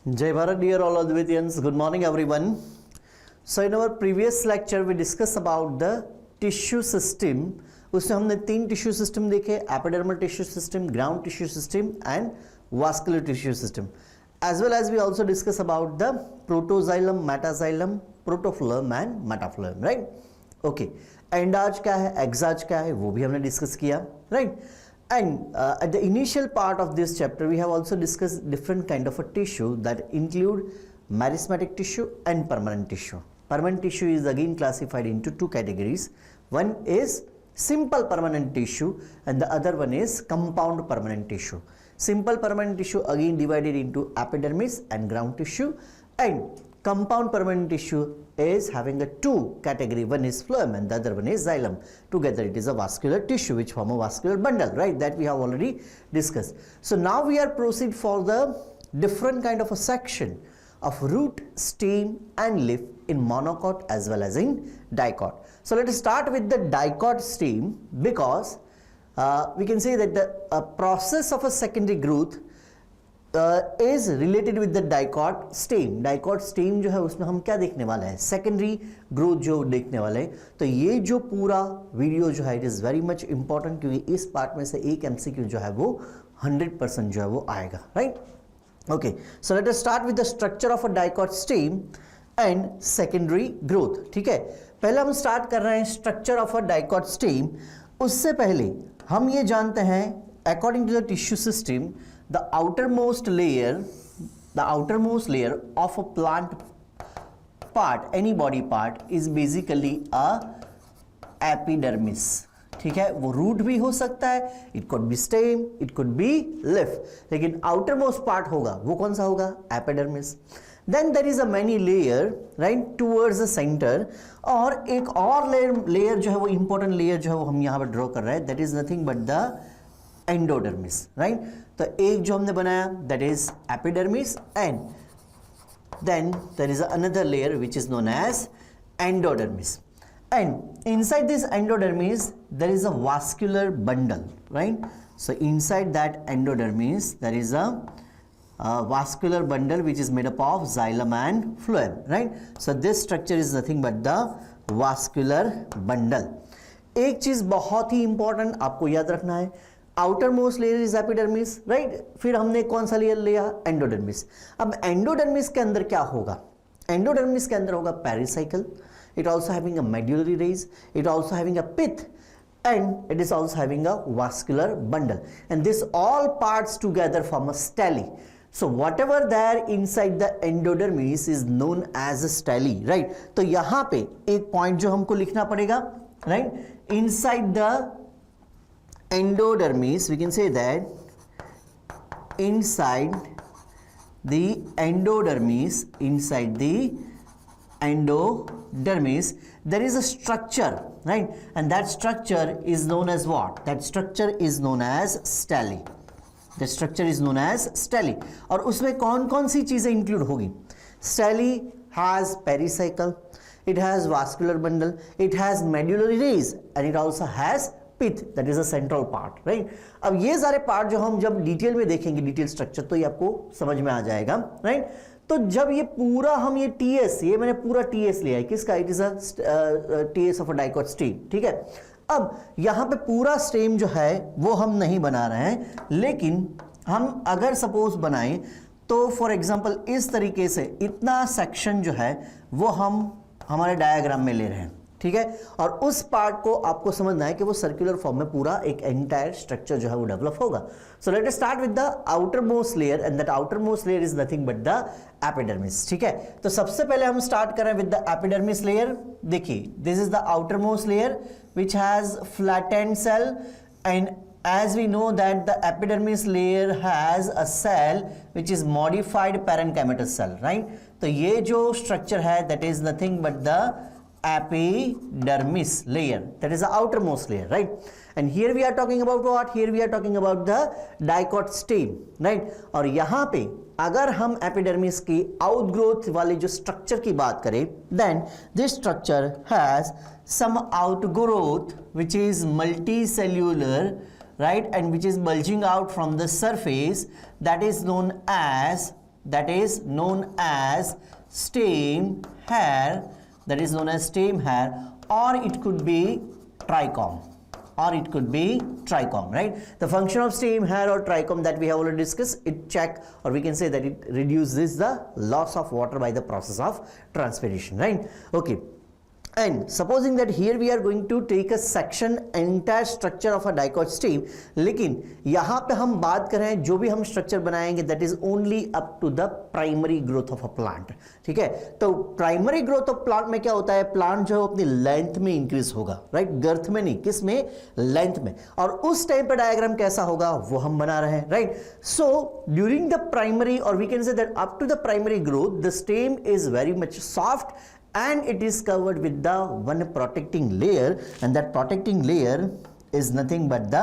Jai Bharat, dear all Advaitiyans. Good morning, everyone. So in our previous lecture, we discussed about the tissue system. उसमें हमने 3 tissue system देखे, epidermal tissue system, ground tissue system and vascular tissue system. As well as we also discuss about the protoxylem, metaxylem, protophyllum and metaphyllum, right? Okay. एंडाज क्या है, एक्साज क्या है, वो भी हमने डिस्कस किया, right? And at the initial part of this chapter, we have also discussed different kind of a tissue that include meristematic tissue and permanent tissue. Permanent tissue is again classified into 2 categories. One is simple permanent tissue and the other one is compound permanent tissue. Simple permanent tissue again divided into epidermis and ground tissue, and compound permanent tissue is having a 2 category. One is phloem and the other one is xylem. Together it is a vascular tissue which form a vascular bundle, right? That we have already discussed. So now we are proceed for the different kind of a section of root, stem and leaf in monocot as well as in dicot. So let us start with the dicot stem, because we can say that the process of a secondary growth is related with the dicot stem. Dicot stem जो है उसमें हम क्या देखने वाले हैं, secondary growth जो देखने वाले हैं. तो ये जो पूरा वीडियो जो है it is very much important, क्योंकि इस पार्ट में से एक एमसीक्यू जो है वो 100% जो है वो आएगा, right? Okay, so let us start with the structure of a dicot stem and secondary growth. ठीक है, पहले हम स्टार्ट कर रहे हैं structure of a dicot stem. उससे पहले हम ये जानते हैं, according to the tissue system, the outermost layer of a plant part, any body part, is basically a epidermis. ठीक है, वो रूट भी हो सकता है, it could be stem, it could be leaf, लेकिन outermost part होगा वो कौन सा होगा, epidermis. Then there is a many layer right towards the center, और एक और layer जो है वो important layer जो है वो हम यहाँ पर draw कर रहे हैं, that is nothing but the endodermis, right? तो एक जो हमने बनाया that is epidermis, and then there is another layer which is known as endodermis, and inside this endodermis there is a vascular bundle, right? So inside that endodermis there is a vascular bundle which is made up of xylem and phloem, right? So this structure is nothing but the vascular bundle. एक चीज बहुत ही important आपको याद रखना है, outer most layer is epidermis, right? फिर हमने कौन सा लेयर लिया, एंडोडर्मिस. अब एंडोडर्मिस के अंदर क्या होगा, एंडोडर्मिस के अंदर होगा pericycle, it also having a medullary rays, it also having a pith, and it is also having a vascular bundle, and this all parts together form a stele. So whatever there inside the endodermis is known as a stele, right? तो यहाँ पे एक point जो हमको लिखना पड़ेगा, right? Inside the endodermis, we can say that inside the endodermis, there is a structure, right? And that structure is known as what? That structure is known as stele. The structure is known as stele. और उसमें कौन कौन सी चीजें include होगी? Stele has pericycle, it has vascular bundle, it has medullary rays, and it also has pith, that is a central part, right? अब ये सारे part जो हम जब डिटेल में देखेंगे, डिटेल स्ट्रक्चर, तो ये आपको समझ में आ जाएगा, राइट? तो जब ये पूरा हम ये टीएस, ये मैंने पूरा टीएस लिया है, किसका? It is a TS of a dicot stem, ठीक है? अब यहाँ पे पूरा स्टेम जो है वो हम नहीं बना रहे हैं, लेकिन हम अगर सपोज बनाएं तो फॉर एग्जांपल इस तरीके से इतना सेक्शन जो है वो हम हमारे डायग्राम में ले रहे हैं, ठीक है? और उस पार्ट को आपको समझना है कि वो सर्कुलर फॉर्म में पूरा एक एंटायर स्ट्रक्चर जो है वो डेवलप होगा. सो let us start with the outer most layer, and that outer most layer is nothing but the epidermis. ठीक है, तो सबसे पहले हम स्टार्ट करें विद द एपिडर्मिस लेयर. देखिए, this is the outer most layer which has flattened cell, and as we know that the epidermis layer has a cell which is modified parenchymatous cell, right? तो ये जो structure है that is nothing but the epidermis layer, that is the outermost layer, right? And here we are talking about what? Here we are talking about the dicot stem, right? और यहाँ पे अगर हम epidermis की outgrowth वाले जो structure की बात करें, then this structure has some outgrowth which is multicellular, right, and which is bulging out from the surface, that is known as that is known as stem hair, that is known as stem hair, or it could be trichome, or it could be trichome, right? The function of stem hair or trichome that we have already discussed, it check, or we can say that it reduces the loss of water by the process of transpiration, right? Okay. And supposing that here we are going to take a section entire structure of a dicot stem, लेकिन यहाँ पे हम बात कर रहे हैं जो भी हम स्ट्रक्चर बनाएंगे that is only up to the primary growth of a plant, ठीक है? तो प्राइमरी ग्रोथ ऑफ प्लांट में क्या होता है, प्लांट जो है अपनी लेंथ में इंक्रीज होगा, राइट? गर्थ में नहीं, किस में? लेंथ में। और उस टाइम पे डायग्राम कैसा होगा वो हम बना रहे हैं, right? So during the primary, or we can say that up to the primary growth the stem is very much soft and it is covered with the one protecting layer, and that protecting layer is nothing but the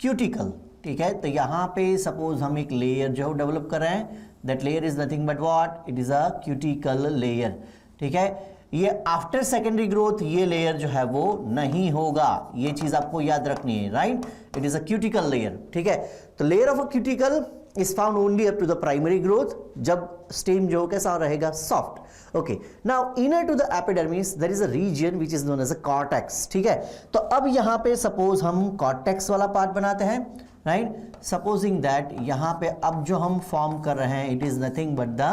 cuticle, ठीक है? तो यहाँ पे suppose हम एक layer जो develop कर रहे हैं, that layer is nothing but what? It is a cuticle layer, ठीक है? ये आफ्टर सेकेंडरी ग्रोथ ये लेयर जो है वो नहीं होगा, ये चीज आपको याद रखनी है, right? It is a cuticle layer, ठीक है? तो layer of a cuticle is found only up to the primary growth, जब स्टेम जो कैसा रहेगा? Soft. Okay, now inner to the epidermis there is a region which is known as a cortex, ठीक है? तो अब यहाँ पे सपोज हम cortex वाला पार्ट बनाते हैं, राइट? सपोजिंग दैट यहाँ पे अब जो हम फॉर्म कर रहे हैं it is nothing but the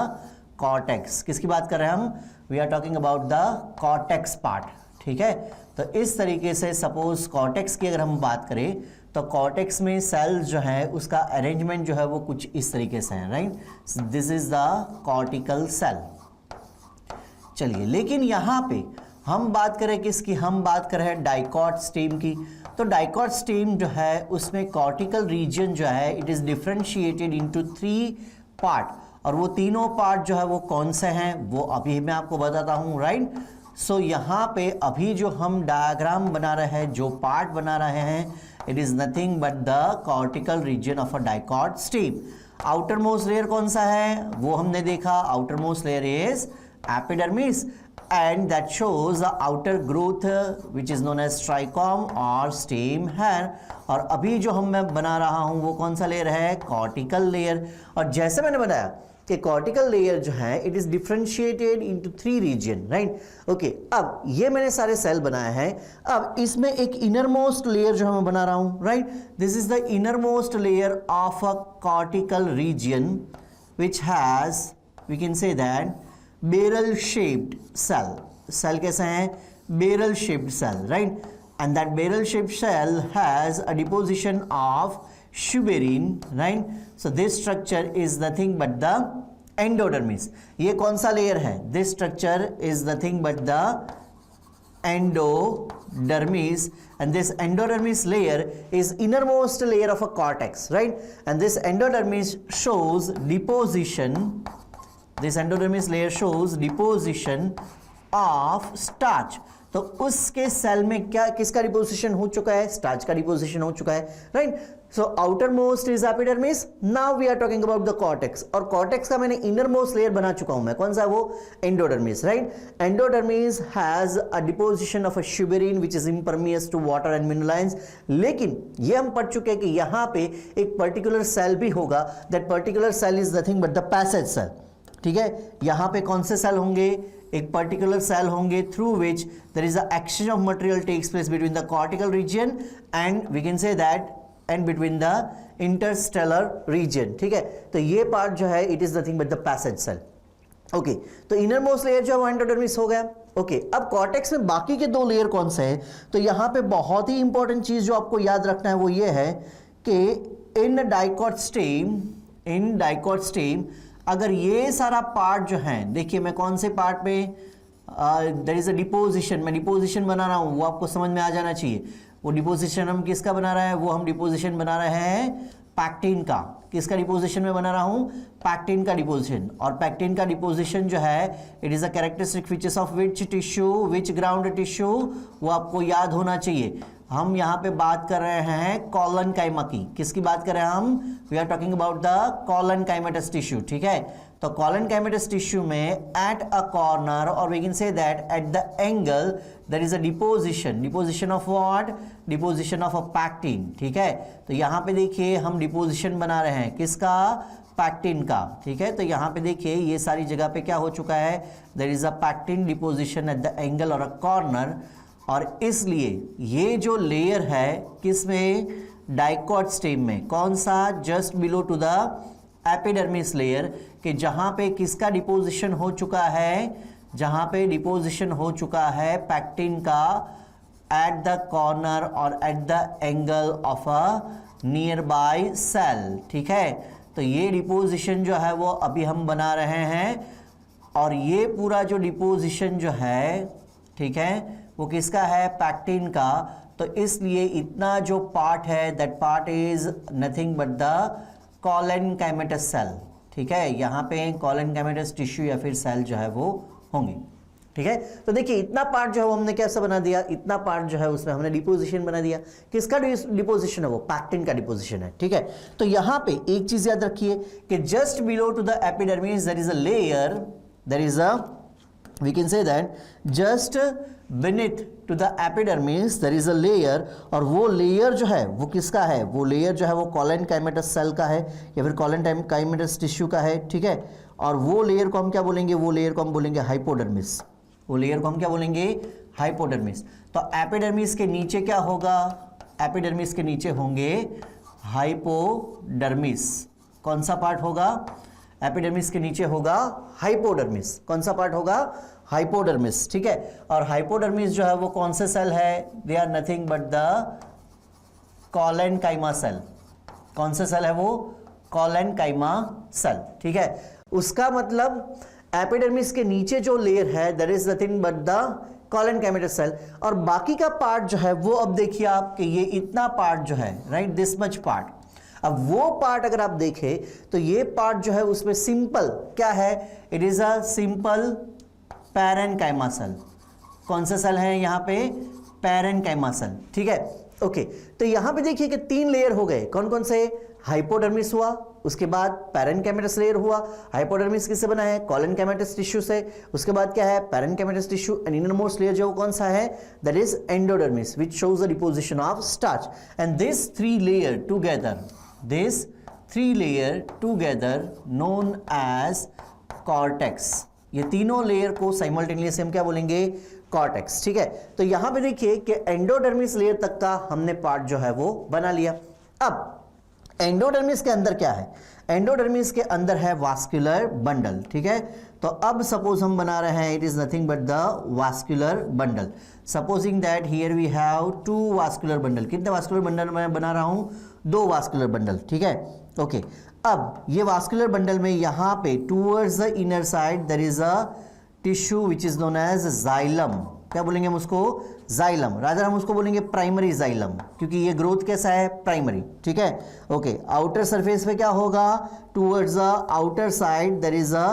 cortex। किसकी बात कर रहे हैं हम? We are talking about the cortex part, ठीक है? तो इस तरीके से सपोज cortex की अगर हम बात करें तो cortex में सेल्स जो है उसका अरेंजमेंट जो है वो कुछ इस तरीके से है, right? This is the cortical cell। चलिए, लेकिन यहाँ पे हम बात करें किसकी? हम बात कर रहे हैं डाइकॉट स्टेम की। तो डाइकॉट स्टेम जो है उसमें कॉर्टिकल रीजन जो है it is differentiated into 3 part, और वो तीनों पार्ट जो है वो कौन से हैं वो अभी मैं आपको बताता हूँ, राइट? सो यहाँ पे अभी जो हम डायग्राम बना रहे हैं, जो पार्ट बना रहे हैं, it is nothing but the cortical region of a dicot stem. Outer most layer कौन सा है वो हमने देखा, outer most layer is epidermis, and that shows the outer growth which is known as trichome or stem hair। और अभी जो मैं बना रहा हूं वो कौन सा लेयर है? Cortical layer. और जैसे मैंने बताया कि कॉर्टिकल लेयर जो है it is differentiated into 3 region, right? Okay, अब ये मैंने सारे सेल बनाए हैं, अब इसमें एक इनर मोस्ट लेयर जो मैं बना रहा हूं, right? This is the inner most layer of a cortical region which has, we can say that, barrel shaped cell। cell कैसा है? barrel shaped cell, right? and that barrel shaped cell has a deposition of suberin, right? so this structure is nothing but the endodermis। ये कौन सा layer है? this structure is nothing but the endodermis, and this endodermis layer is innermost layer of a cortex, right? and this endodermis shows deposition, this endodermis layer shows deposition of starch। तो उसके cell में क्या किसका deposition हो चुका है? Starch का deposition हो चुका है, right? So outer most is epidermis. Now we are talking about the cortex, और कॉर्टेक्स का मैंने इनर मोस्ट लेयर बना चुका हूं मैं, कौन सा? वो endodermis, right? Endodermis has a deposition of a suberin which is impermeable to water and minerals. लेकिन ये हम पढ़ चुके हैं कि यहां पे एक पर्टिकुलर सेल भी होगा, that particular cell is nothing but the passage cell, ठीक है? यहां पे कौन से सेल होंगे? एक पर्टिकुलर सेल होंगे through which there is a exchange of material takes place between the cortical region and we can say that and between the interstellar region, ठीक है? तो ये पार्ट जो है it is nothing but the passage cell. Okay, तो inner most layer जो है endodermis हो गया। ओके, अब कॉर्टेक्स में बाकी के 2 लेयर कौन से हैं? तो यहां पे बहुत ही इंपॉर्टेंट चीज जो आपको याद रखना है वो ये है कि इन डाइकॉट स्टेम अगर ये सारा पार्ट जो है, देखिए मैं कौन से पार्ट में देयर इज अ डिपोजिशन, मैं डिपोजिशन बना रहा हूं, वो आपको समझ में आ जाना चाहिए। वो डिपोजिशन हम किसका बना रहे हैं? वो हम डिपोजिशन बना रहे हैं पैक्टिन का। किसका डिपोजिशन में बना रहा हूं? पैक्टिन का डिपोजिशन। और पैक्टिन का डिपोजिशन जो है it is a characteristic features of which tissue, which ground tissue, वो आपको याद होना चाहिए। हम यहाँ पे बात कर रहे हैं कॉलनकाइमा की। किसकी बात कर रहे हैं हम? We are talking about the collenchymatous tissue, ठीक है? तो कॉलनकाइमेटस टिश्यू में at a corner or we can say that at the angle there is a deposition of what? Deposition of a pectin, ठीक है? तो यहाँ पे देखिए हम डिपोजिशन बना रहे हैं किसका? पैक्टिन का, ठीक है। तो यहाँ पे देखिए ये सारी जगह पे क्या हो चुका है, there is a pectin deposition at the angle और अ कॉर्नर, और इसलिए ये जो लेयर है किसमें, डाइकॉट स्टेम में, कौन सा, just below to the epidermis layer, कि जहां पे किसका डिपोजिशन हो चुका है, जहां पे डिपोजिशन हो चुका है पैक्टिन का एट द कॉर्नर और at the angle of a near by cell, ठीक है। तो ये डिपोजिशन जो है वो अभी हम बना रहे हैं, और ये पूरा जो डिपोजिशन जो है, ठीक है, वो किसका है, पैक्टिन का। तो इसलिए इतना जो पार्ट है that part is nothing but the collenchymatous cell, ठीक है। यहाँ पे कॉलेनकाइमेटस टिश्यू या फिर सेल जो है वो होंगे, ठीक है। तो देखिए इतना पार्ट जो है वो हमने कैसा बना दिया, इतना पार्ट जो है उसमें हमने डिपोजिशन बना दिया। किसका डिपोजिशन है, वो पैक्टिन का डिपोजिशन है, ठीक है। तो यहाँ पे एक चीज याद रखिए कि just below to the epidermis there is a layer, there is a, we can say that just beneath to the epidermis there is a layer, और वो लेयर जो है वो किसका है, वो लेयर जो है वो कॉलेनकाइमेटस सेल का है या फिर कॉलेनकाइमेटस टिश्यू का है, ठीक है। और वो लेयर को हम क्या बोलेंगे, वो लेयर को हम बोलेंगे हाइपोडर्मिस, वो लेयर को हम क्या बोलेंगे, हाइपोडर्मिस। तो एपिडर्मिस के नीचे क्या होगा, एपिडर्मिस के नीचे होंगे हाइपोडर्मिस। कौन सा पार्ट होगा, एपिडर्मिस के नीचे होगा हाइपोडर्मिस। कौन सा पार्ट होगा, हाइपोडर्मिस, ठीक है। और हाइपोडर्मिस जो है वो कौन से सेल है, they are nothing but the collenchyma cell. कौन से सेल है वो, कॉलेनकाइमा सेल, ठीक है। उसका मतलब एपिडर्मिस के नीचे जो लेयर है that is nothing but the collenchymatous cell, और बाकी का पार्ट जो है वो अब देखिए आप कि ये इतना पार्ट जो है, राइट, दिस मच पार्ट। अब वो पार्ट अगर आप देखें तो ये पार्ट जो है उसमें सिंपल क्या है, it is a simple parenchyma cell. कौन सा सेल है यहाँ पे, पैरेन्काइमा सेल, ठीक है। ओके, तो यहाँ पे देखिए कि 3 लेयर हो गए, कौन कौन से, हाइपोडर्मिस हुआ, उसके बाद पैरेन्काइमेटस लेयर हुआ। हाइपोडर्मिस किससे बना है, कॉलेनकाइमेटस टिश्यू से। उसके बाद क्या है, parenchymatous tissue, and innermost layer जो कौन सा है, that is endodermis which shows the deposition of starch. And this 3 layer together, this 3 layer together known as cortex. ये तीनों लेयर को साइमल्टेनियसली हम क्या बोलेंगे, कॉर्टेक्स, ठीक है। तो यहां पे देखिए कि एंडोडर्मिस लेयर तक का हमने पार्ट जो है वो बना लिया। अब एंडोडर्मिस के अंदर क्या है, एंडोडर्मिस के अंदर है वास्कुलर बंडल, ठीक है। तो अब सपोज हम बना रहे हैं, it is nothing but the vascular bundle. Supposing that here we have 2 vascular bundle. कितने वास्कुलर बंडल मैं बना रहा हूं, 2 वास्कुलर बंडल, ठीक है। ओके, अब ये वास्कुलर बंडल में यहाँ पे towards the inner side there is a tissue which is known as xylem. क्या बोलेंगे हम उसको, जाइलम। रादर हम उसको बोलेंगे प्राइमरी जाइलम, क्योंकि ये ग्रोथ कैसा है, प्राइमरी, ठीक है। ओके, आउटर सरफेस पे क्या होगा, towards the outer side there is a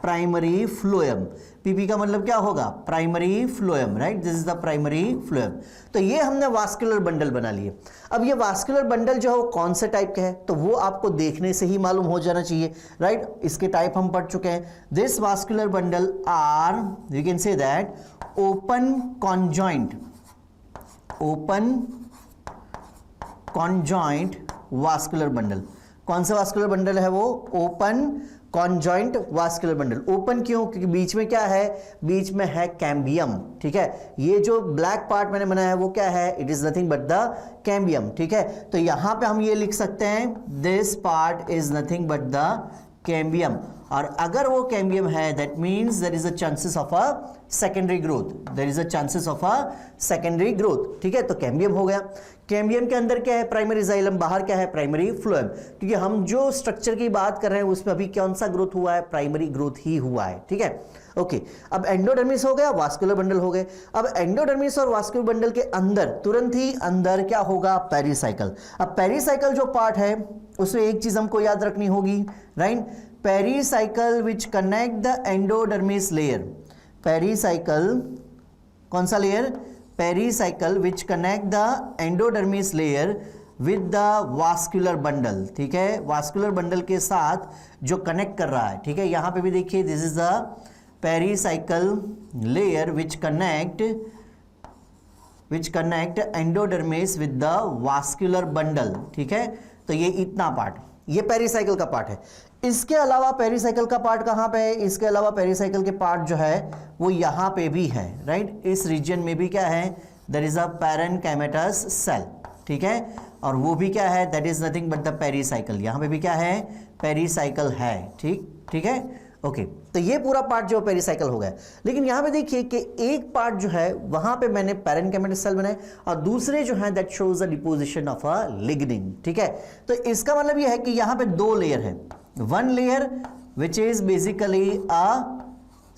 primary phloem. PP का मतलब क्या होगा, primary phloem, right, this is the primary phloem. तो ये हमने वास्कुलर बंडल बना लिए। अब ये वास्कुलर बंडल जो है वो कौन से टाइप का है, तो वो आपको देखने से ही मालूम हो जाना चाहिए, राइट। इसके टाइप हम पढ़ चुके हैं। This vascular bundle are, we can say that open conjoint, open conjoint vascular bundle. कौन सा वास्कुलर बंडल है वो, open conjoint vascular bundle. Open क्यों, क्योंकि बीच में क्या है, बीच में है कैम्बियम, ठीक है। ये जो ब्लैक पार्ट मैंने बनाया है वो क्या है, it is nothing but the cambium, ठीक है। तो यहां पे हम ये लिख सकते हैं, this part is nothing but the cambium. और अगर वो कैम्बियम है that means there is a chances of a secondary growth, there is a chances of a secondary growth, ठीक है। तो कैम्बियम हो गया। कैम्बियम के अंदर क्या है, प्राइमरी जाइलम, बाहर क्या है, प्राइमरी फ्लोएम। क्योंकि हम जो स्ट्रक्चर की बात कर रहे हैं उसमें अभी कौन सा ग्रोथ हुआ है, प्राइमरी ग्रोथ ही हुआ है, ठीक है। ओके, अब एंडोडर्मिस हो गया, वास्कुलर बंडल हो गए। अब एंडोडर्मिस और वास्कुलर बंडल के अंदर तुरंत ही अंदर क्या होगा, पेरिसाइकल। अब पेरिसाइकल जो पार्ट है उसमें एक चीज हमको याद रखनी होगी, right, pericycle which connect the endodermis layer. Pericycle कौन सा layer, pericycle which connect the endodermis layer with the vascular bundle, ठीक है। वास्कुलर बंडल के साथ जो कनेक्ट कर रहा है, ठीक है। यहां पे भी देखिए, this is the pericycle layer which connect endodermis with the vascular bundle, ठीक है। तो ये इतना पार्ट, ये पेरिसाइकिल का पार्ट है। इसके अलावा पेरिसाइकिल का पार्ट कहाँ पे है? इसके अलावा पेरिसाइकिल के पार्ट जो है वो यहाँ पे भी है, राइट। इस रीजन में भी क्या है? There is a parenchymatous cell, ठीक है। और वो भी क्या है? That is nothing but the pericycle. यहाँ पे भी क्या है? पेरिसाइकिल है, ठीक है, ओके। तो ये पूरा पार्ट जो पेरिसाइकिल हो गया। लेकिन यहाँ पे देखिए कि एक पार्ट जो है वहां पे मैंने पैरेनकाइमेटस सेल बनाए और दूसरे जो है that shows the deposition of a lignin, ठीक है। तो इसका मतलब ये है कि यहाँ पे दो लेयर है। One layer which is basically a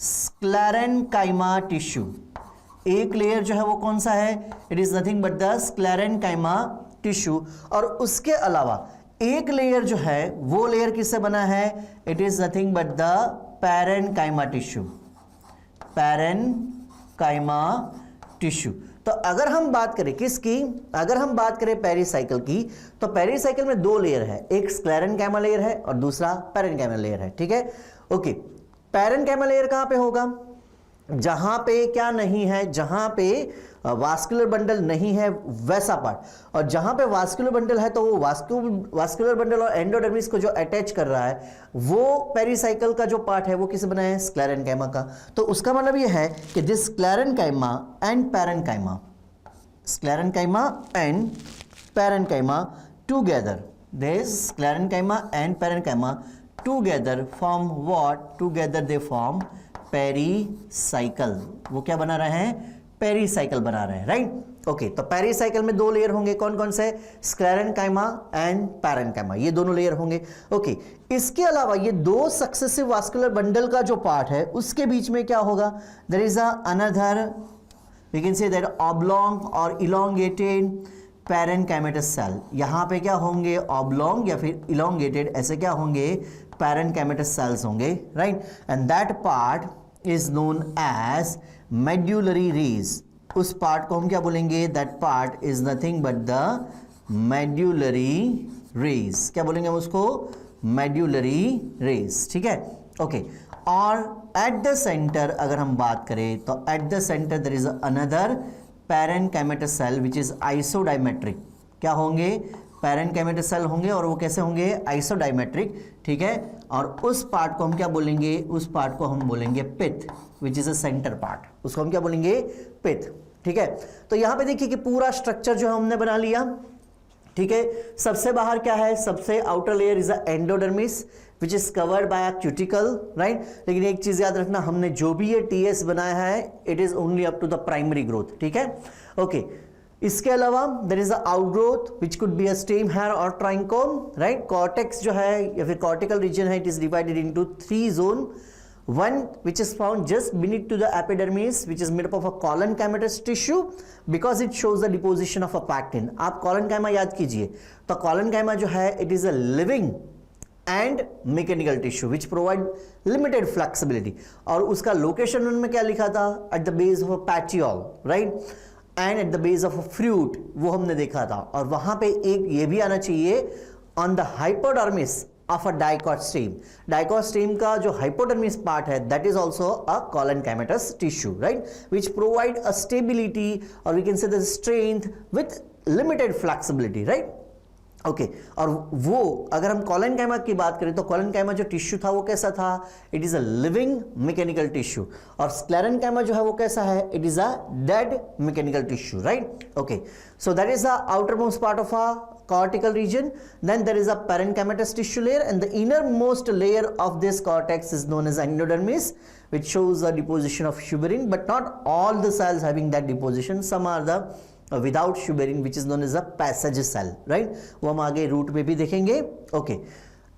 sclerenchyma tissue. एक लेयर जो है वो कौन सा है? It is nothing but the sclerenchyma tissue. और उसके अलावा एक लेयर जो है वो लेयर किससे बना है? It is nothing but the parenchyma tissue, parenchyma tissue. तो अगर हम बात करें किसकी? अगर हम बात करें पेरिसाइकिल की, तो पेरिसाइकिल में दो लेयर है, एक स्क्लेरेनकाइमा लेयर है और दूसरा पैरेनकाइमा लेयर है, ठीक है, ओके। पैरेनकाइमा लेयर कहां पे होगा? जहां पे क्या नहीं है? जहां पे वास्कुलर बंडल नहीं है वैसा पार्ट। और जहां पे वास्कुलर बंडल है तो वो वास्कुलर बंडल और एंडोडर्मिस को जो अटैच कर रहा है वो पेरिसाइकिल का जो पार्ट है वो किससे बना है? स्क्लेरेनकाइमा का। तो उसका मतलब ये है कि this sclerenchyma and parenchyma, sclerenchyma and parenchyma together, this sclerenchyma and parenchyma together form what? Together they form pericycle. वो क्या बना रहे हैं? पेरिसाइकिल बना रहे हैं, राइट, ओके। तो पेरिसाइकिल में दो लेयर होंगे, कौन कौन से? स्क्लेरेनकाइमा एंड पैरेनकाइमा, ये दोनों लेयर होंगे, ओके। इसके अलावा ये दो सक्सेसिव वास्कुलर बंडल का जो पार्ट है उसके बीच में क्या होगा? There is another, we can say that oblong और इलोंगेटेड पैरेनकाइमेटस सेल। यहां पे क्या होंगे? ऑब्लॉन्ग या फिर इलोंगेटेड, ऐसे क्या होंगे? पैरेनकाइमेटस सेल्स होंगे, right. And that part is known as medullary rays. उस पार्ट को हम क्या बोलेंगे? That part is nothing but the medullary rays. क्या बोलेंगे हम उसको? मेड्यूलरी रेज, ठीक है, ओके। और एट द सेंटर अगर हम बात करें तो at the centre there is another parenchymatous cell which is isodiametric. क्या होंगे? पैरेनकाइमेटस सेल होंगे और वो कैसे होंगे? आइसोडायमेट्रिक, ठीक है। और उस पार्ट को हम क्या बोलेंगे? उस पार्ट को हम बोलेंगे pith, which is a centre part. उसको हम क्या बोलेंगे? पिथ, ठीक है। तो यहां पे देखिए कि पूरा स्ट्रक्चर जो हमने बना लिया, ठीक है। सबसे बाहर क्या है? सबसे outer layer is a endodermis which is covered by a cuticle, right. लेकिन एक चीज याद रखना, हमने जो भी ये टीएस बनाया है it is only up to the primary growth, ठीक है, ओके। इसके अलावा there is a outgrowth which could be a stem hair और ट्राइकोम, राइट। कॉर्टेक्स जो है या फिर कॉर्टिकल रीजन है, it is divided into 3 zone. One which is found just beneath to the epidermis, which is made up of a collenchymatous tissue because it shows the deposition of a pectin. आप collenchyma याद कीजिए, तो collenchyma जो है it is a living and mechanical tissue which provide limited flexibility. और उसका location उनमें क्या लिखा था? At the base of a petiole, right? And at the base of a fruit, वो हमने देखा था। और वहां पे एक ये भी आना चाहिए on the hypodermis of a dicot stem. Dicot stem का जो hypodermis part है that is also a collenchymatous tissue, right, which provide a stability or we can say the strength with limited flexibility, right, okay और वो अगर हम collenchyma की बात करें तो कॉलेनकाइमा जो टिश्यू था वो कैसा था? It is a living mechanical tissue. और स्क्लेरेनकाइमा जो है वो कैसा है? It is a dead mechanical tissue, right, okay. So that is the outer most part of a cortical region. Then there is a parenchymatous tissue layer, and the innermost layer of this cortex is known as endodermis, which shows the deposition of suberin, but not all the cells having that deposition. Some are the without suberin, which is known as a passage cell, right? वो हम आगे root में भी देखेंगे, okay.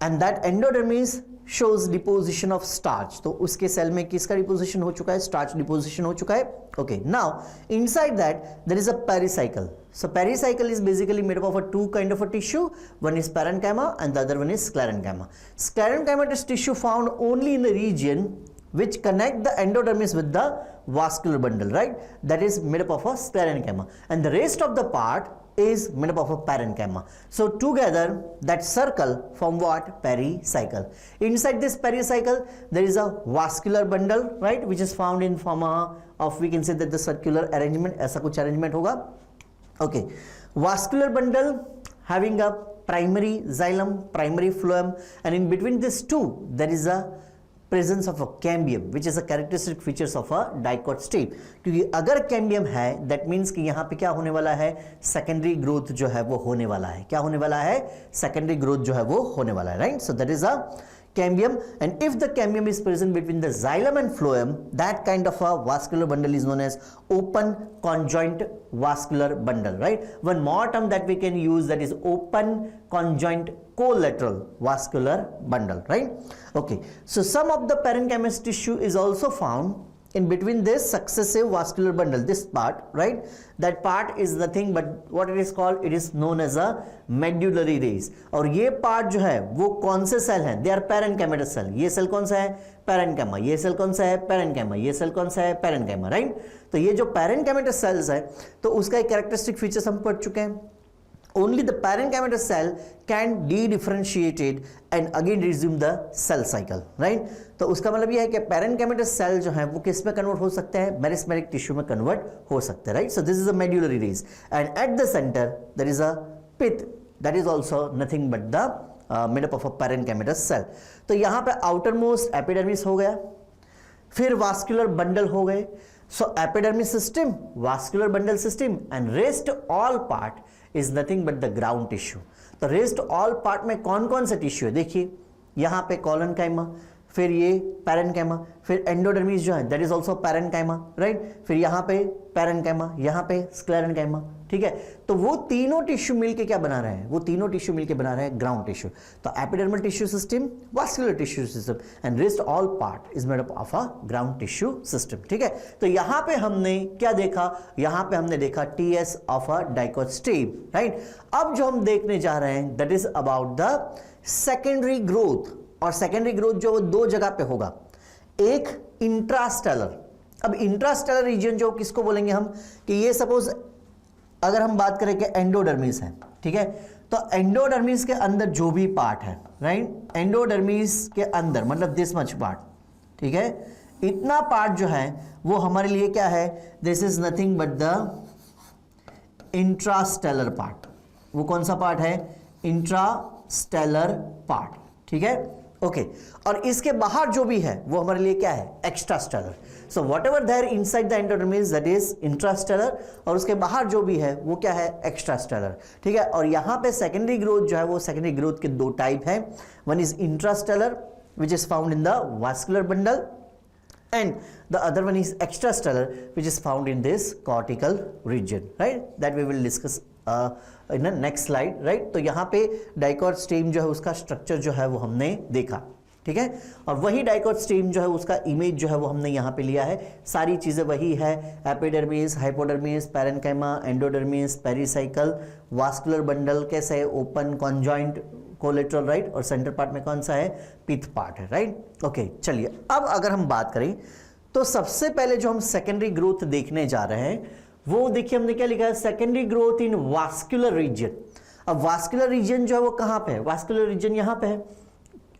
And that endodermis shows deposition of starch. तो उसके cell में किसका डिपोजिशन हो चुका है? स्टार्च डिपोजिशन हो चुका है, okay. Now inside that there is a pericycle. So pericycle is basically made up of a two kind of a tissue. One is parenchyma and the other one is sclerenchyma. Sclerenchymatous tissue found only in the region which connect the endodermis with the vascular bundle, right? That is made up of a sclerenchyma, and the rest of the part is made up of a parenchyma. So together that circle form what? Pericycle. Inside this pericycle there is a vascular bundle, right, which is found in form of we can say that the circular arrangement, ऐसा कुछ arrangement होगा, okay. Vascular bundle having a primary xylem, primary phloem, and in between these two there is a presence of a cambium which is a characteristic features of a dicot stem. क्योंकि अगर cambium है that means कि यहाँ पे क्या होने वाला है, secondary growth जो है वो होने वाला है. क्या होने वाला है, secondary growth जो है वो होने वाला है, right? So that is a cambium, and if the cambium is present between the xylem and phloem, that kind of a vascular bundle is known as open conjoint vascular bundle, right? One more term that we can use, that is open conjoint collateral vascular bundle, right? Okay, so some of the parenchymatous tissue is also found in between this successive vascular bundle, this part, right? That part is nothing but what it is called, it is known as a medullary rays. और ये part जो है वो कौन से cell हैं, they are parenchymatous cell. ये cell कौन सा है, parenchyma. ये सेल कौन सा है, parenchyma. ये सेल कौन सा है, parenchyma, right? तो ये जो parenchymatous cells है तो उसका एक characteristic features हम पढ़ चुके हैं. Only the parenchymatous cell can de-differentiated and again resume the cell cycle, right? तो उसका मतलब यह है कि parenchymatous cell जो है वो किस में कन्वर्ट हो सकते हैं, मेरिस्टेमेटिक टिश्यू में कन्वर्ट हो सकते हैं, right? So this is a medullary rays, and at the center there is a pith that is also nothing but the made up of a parenchymatous cell. तो यहाँ पे outermost epidermis हो गया, फिर vascular bundle हो गए. So epidermis system, vascular bundle system, and rest all part is nothing but the ground tissue. तो rest all part में कौन कौन सा टिश्यू है, देखिए यहाँ पे collenchyma, फिर ये parenchyma, फिर एंडोडर्मिस जो है that is also parenchyma, right? फिर यहाँ पे parenchyma, यहाँ पे sclerenchyma, ठीक है? तो वो तीनों टिश्यू मिलके क्या बना रहे हैं, वो तीनों टिश्यू मिलके बना रहे हैं ग्राउंड टिश्यू. तो epidermal tissue system, vascular tissue system, and rest all part is made up of a ground tissue system, ठीक है? तो यहाँ पे हमने क्या देखा, यहाँ पे हमने देखा TS of a dicot stem, right? अब जो हम देखने जा रहे हैं that is about the secondary growth. और सेकेंडरी ग्रोथ जो वो दो जगह पे होगा, एक इंट्रास्टेलर. अब इंट्रास्टेलर रीजन जो किसको बोलेंगे हम, कि ये सपोज अगर हम बात करें कि एंडोडर्मिस है, ठीक है? तो एंडोडर्मिस के अंदर जो भी पार्ट है, राइट? एंडोडर्मिस के अंदर मतलब दिस मच पार्ट, ठीक है? इतना पार्ट जो है वो हमारे लिए क्या है, this is nothing but the intrastelar part. वो कौन सा पार्ट है, इंट्रास्टेलर पार्ट, ठीक है? ओके, और इसके बाहर जो भी है वो हमारे लिए क्या है, extrastelar. So whatever there inside the endodermis that is intrastelar, और उसके बाहर जो भी है वो क्या है, एक्स्ट्रास्टेलर, ठीक है? और यहाँ पे सेकेंडरी ग्रोथ जो है वो सेकेंडरी ग्रोथ के दो टाइप है. One is intrastelar which is found in the vascular bundle, and the other one is extrastellar which is found in this cortical region, right? That we will discuss in the next slide, right? तो यहाँ पे dicot stem जो है उसका structure जो है वो हमने देखा, ठीक है? और वही डाइकोट स्टेम जो है उसका इमेज जो है वो हमने यहाँ पे लिया है. सारी चीज़ें वही है, epidermis, hypodermis, parenchyma, endodermis, pericycle, vascular bundle कैसे है, ओपन कॉन्जॉइंट कोलेट्रल, राइट? और सेंटर पार्ट में कौन सा है, पिथ पार्ट है, राइट? ओके, चलिए अब अगर हम बात करें तो सबसे पहले जो हम सेकेंडरी ग्रोथ देखने जा रहे हैं वो देखिए हमने क्या लिखा है, secondary growth in vascular region. अब वास्कुलर रीजन जो है वो कहाँ पे है, वास्कुलर रीजन यहाँ पे है.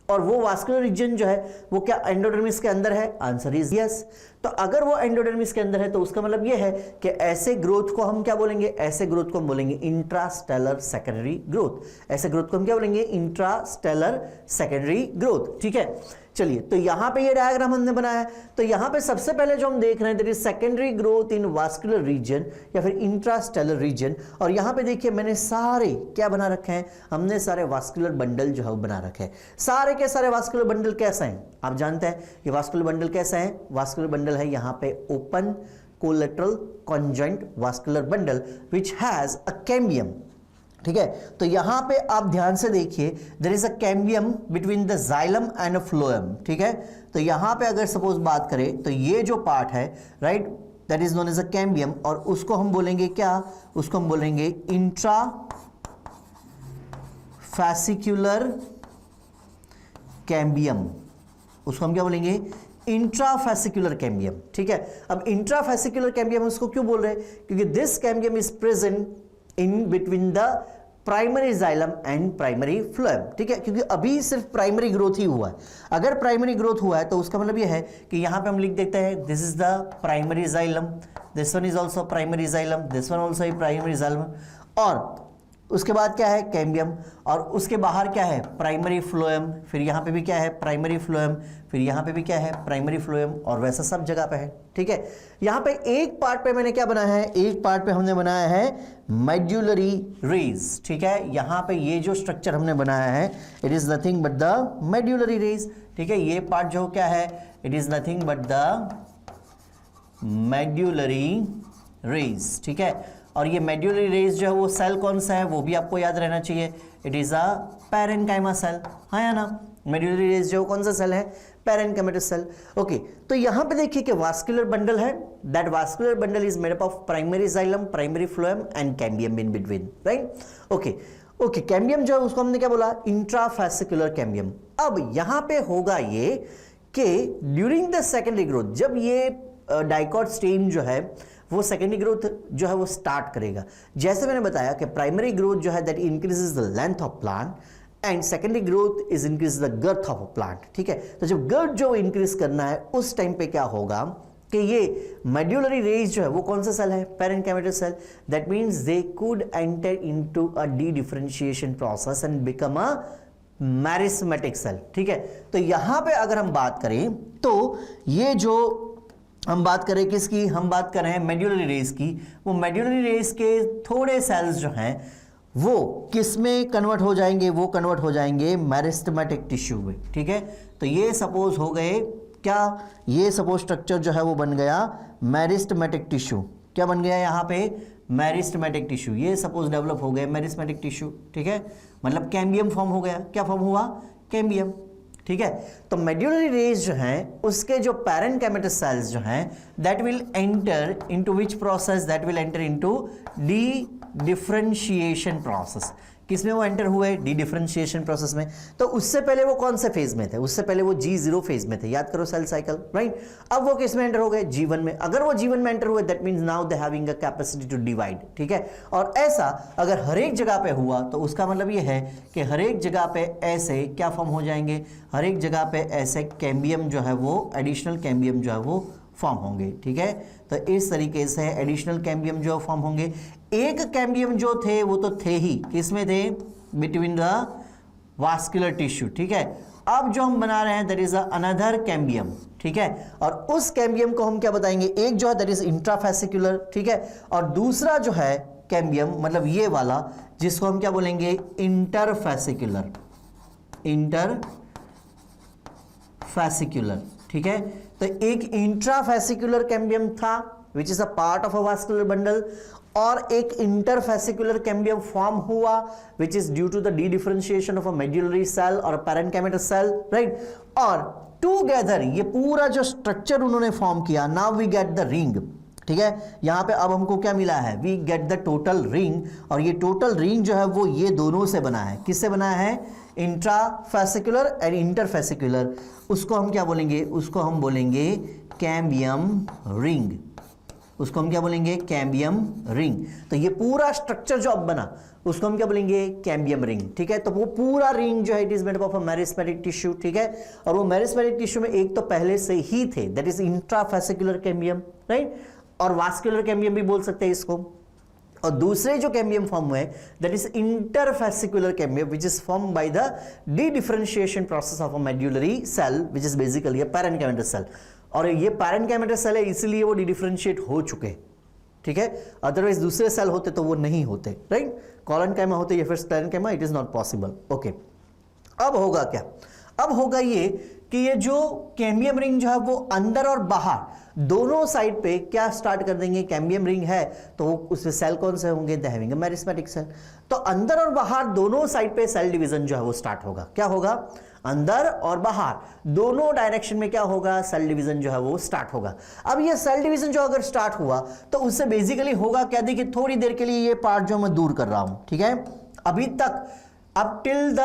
और वो वास्कुलर रीजन जो है वो क्या एंडोडर्मिस के अंदर है, आंसर इज यस. तो अगर वो एंडोडर्मिस के अंदर है तो उसका मतलब ये है कि ऐसे ग्रोथ को हम क्या बोलेंगे, ऐसे ग्रोथ को हम बोलेंगे इंट्रास्टेलर सेकेंडरी ग्रोथ. ऐसे ग्रोथ को हम क्या बोलेंगे, इंट्रास्टेलर सेकेंडरी ग्रोथ, ठीक है? चलिए, तो यहाँ पे ये डायग्राम हमने बनाया है. तो यहाँ पे सबसे पहले जो हम देख रहे हैं that is secondary growth in vascular region या फिर इंट्रास्टेलर रीजन. और यहाँ पे देखिए मैंने सारे क्या बना रखे हैं, हमने सारे वास्कुलर बंडल जो है बना रखे हैं. सारे के सारे वास्कुलर बंडल कैसे हैं, आप जानते हैं ये वास्कुलर बंडल कैसा है, वास्कुलर बंडल है यहाँ पे open collateral conjoint vascular bundle which has a cambium, ठीक है? तो यहां पे आप ध्यान से देखिए, there is a cambium between the xylem and a phloem, ठीक है? तो यहां पे अगर सपोज बात करें तो ये जो पार्ट है, right, that is known as a cambium, और उसको हम बोलेंगे क्या, उसको हम बोलेंगे इंट्रा फैसिक्युलर कैम्बियम. उसको हम क्या बोलेंगे, इंट्राफेसिकुलर कैम्बियम, ठीक है? अब इंट्राफेसिकुलर कैम्बियम उसको क्यों बोल रहे हैं, क्योंकि this cambium is present in between the primary xylem and primary phloem, ठीक है? क्योंकि अभी सिर्फ प्राइमरी ग्रोथ ही हुआ है. अगर प्राइमरी ग्रोथ हुआ है तो उसका मतलब यह है कि यहाँ पे हम लिख देते हैं this is the primary xylem, this one is also primary xylem, this one also primary xylem. और उसके बाद क्या है कैम्बियम, और उसके बाहर क्या है प्राइमरी फ्लोएम, फिर यहाँ पे भी क्या है प्राइमरी फ्लोएम, फिर यहाँ पे भी क्या है प्राइमरी फ्लोएम, और वैसा सब जगह पे है। ठीक है, यहाँ पे एक पार्ट पे मैंने क्या बनाया है, एक पार्ट पे हमने बनाया है मेड्यूलरी रेज। ठीक है, यहाँ पे ये जो स्ट्रक्चर हमने बनाया है it is nothing but the medullary rays. ठीक है, ये पार्ट जो क्या है it is nothing but the medullary rays. ठीक है, और ये मेड्यूलरी रेज जो है वो सेल कौन सा है वो भी आपको याद रहना चाहिए, it is a parenchyma cell, हाँ या ना। मेड्यूलरी रेज जो कौन सा सेल है पैरेन्काइमेटस सेल। ओके, तो यहां पे देखिए कि वास्कुलर बंडल है, that vascular bundle is made up of primary xylem, primary phloem and cambium in between, right. Okay, cambium जो है उसको हमने क्या बोला इंट्राफेसिकुलर कैम्बियम। अब यहां पे होगा ये कि ड्यूरिंग द सेकेंडरी ग्रोथ, जब ये डाइकॉट स्टेम जो है वो सेकेंडरी ग्रोथ जो है वो स्टार्ट करेगा। जैसे मैंने बताया कि प्राइमरी ग्रोथ जो है that increases the length of plant and secondary growth is increase the girth of plant. ठीक है, तो जब गर्थ जो इंक्रीज करना है उस टाइम पे क्या होगा कि ये मेड्यूलरी रेज जो है वो कौन सा सेल है parenchymatous cell, that means they could enter into a dedifferentiation process and become a meristematic cell. ठीक है, तो यहां पे अगर हम बात करें तो ये जो हम बात करें किसकी, हम बात कर रहे हैं मेड्यूलरी रेज की, वो मेड्यूलरी रेज के थोड़े सेल्स जो हैं वो किस में कन्वर्ट हो जाएंगे, वो कन्वर्ट हो जाएंगे मैरिस्टेमेटिक टिश्यू में। ठीक है, तो ये सपोज हो गए क्या, ये सपोज स्ट्रक्चर जो है वो बन गया मैरिस्टेमेटिक टिश्यू। क्या बन गया यहाँ पे मैरिस्टेमेटिक टिश्यू, ये सपोज डेवलप हो गए मैरिस्टेमेटिक टिश्यू। ठीक है, मतलब कैम्बियम फॉर्म हो गया, क्या फॉर्म हुआ कैम्बियम। ठीक है, तो मेड्यूलरी रेज जो हैं उसके जो पैरेन्काइमेटस सेल्स जो हैं that will enter into which process, that will enter into D differentiation process. किसमें वो एंटर हुए डी डिफरेंशिएशन प्रोसेस में। तो उससे पहले वो कौन से फेज में थे, उससे पहले वो G0 फेज में थे, याद करो सेल साइकिल, राइट। अब वो किस में एंटर हो गए G1 में। अगर वो G1 में एंटर हुए that means now they having a capacity to divide. ठीक है, और ऐसा अगर हर एक जगह पे हुआ तो उसका मतलब ये है कि हर एक जगह पे ऐसे क्या फॉर्म हो जाएंगे, हर एक जगह पे ऐसे कैम्बियम जो है वो एडिशनल कैम्बियम जो है वो फॉर्म होंगे। ठीक है, तो इस तरीके से एडिशनल कैम्बियम जो फॉर्म होंगे। एक कैम्बियम जो थे वो तो थे ही किसमें थे बिटवीन द वास्कुलर टिश्यू। ठीक है, अब जो हम बना रहे हैं दैट इज अनदर कैम्बियम। ठीक है, और उस कैम्बियम को हम क्या बताएंगे, एक जो है दैट इज इंट्राफेसिकुलर। ठीक है, और दूसरा जो है कैम्बियम मतलब ये वाला जिसको हम क्या बोलेंगे इंटरफेसिकुलर, इंटरफेसिकुलर। ठीक है, तो एक इंट्राफेसिकुलर कैम्बियम था which is a part of a vascular bundle, और एक इंटरफेसिकुलर कैम्बियम फॉर्म हुआ which is due to the dedifferentiation of a medullary cell और अ पैरेन्काइमेटस सेल, राइट। और टुगेदर ये पूरा जो स्ट्रक्चर उन्होंने फॉर्म किया, now we get the ring. ठीक है, यहां पे अब हमको क्या मिला है, we get the total ring, और ये टोटल रिंग जो है वो ये दोनों से बना है। किससे बना है इंट्राफेसिकुलर एंड इंटरफेसिकुलर। उसको हम क्या बोलेंगे, उसको हम बोलेंगे कैम्बियम रिंग, उसको हम क्या बोलेंगे कैम्बियम रिंग। तो ये पूरा स्ट्रक्चर जो अब बना उसको हम क्या बोलेंगे कैम्बियम रिंग। ठीक है, तो वो पूरा रिंग जो है it is made up of a meristematic tissue. ठीक है, और वो मैरिस्मेटिक टिश्यू में एक तो पहले से ही थे that is intrafascicular cambium, right, और वास्कुलर कैम्बियम भी बोल सकते हैं इसको। और दूसरे जो कैम्बियम फॉर्म हुए that is interfascicular cambium which is form by the dedifferentiation process of a medullary cell which is basically a parenchymatous cell. और ये पैरेन्काइमेटस सेल है इसलिए वो डी डिफरेंशिएट हो चुके। ठीक है, अदरवाइज दूसरे सेल होते तो वो नहीं होते, राइट। कॉलनकाइमा होते या फिर sclerenchyma, it is not possible. Okay, अब होगा क्या, अब होगा ये कि ये जो कैम्बियम रिंग जो है वो अंदर और बाहर दोनों साइड पे क्या स्टार्ट कर देंगे, कैम्बियम रिंग है तो उसमें सेल कौन से होंगे, they having a meristematic cell. तो अंदर और बाहर दोनों साइड पे सेल डिवीजन जो है वो स्टार्ट होगा। क्या होगा, अंदर और बाहर दोनों डायरेक्शन में क्या होगा, सेल डिवीजन जो है वो स्टार्ट होगा। अब ये सेल डिवीजन जो अगर स्टार्ट हुआ तो उससे बेसिकली होगा क्या, देखिए थोड़ी देर के लिए ये पार्ट जो मैं दूर कर रहा हूं। ठीक है, अभी तक अब टिल द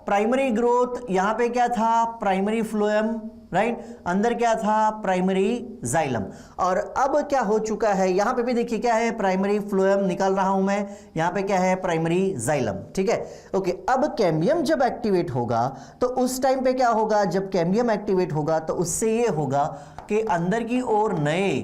प्राइमरी ग्रोथ यहां पे क्या था प्राइमरी फ्लोएम, राइट, अंदर क्या था प्राइमरी जाइलम, और अब क्या हो चुका है यहां पे भी देखिए क्या है प्राइमरी फ्लोएम निकाल रहा हूं मैं, यहां पे क्या है प्राइमरी जाइलम। ठीक है, ओके, अब कैम्बियम जब एक्टिवेट होगा तो उस टाइम पे क्या होगा, जब कैम्बियम एक्टिवेट होगा तो उससे ये होगा कि अंदर की ओर नए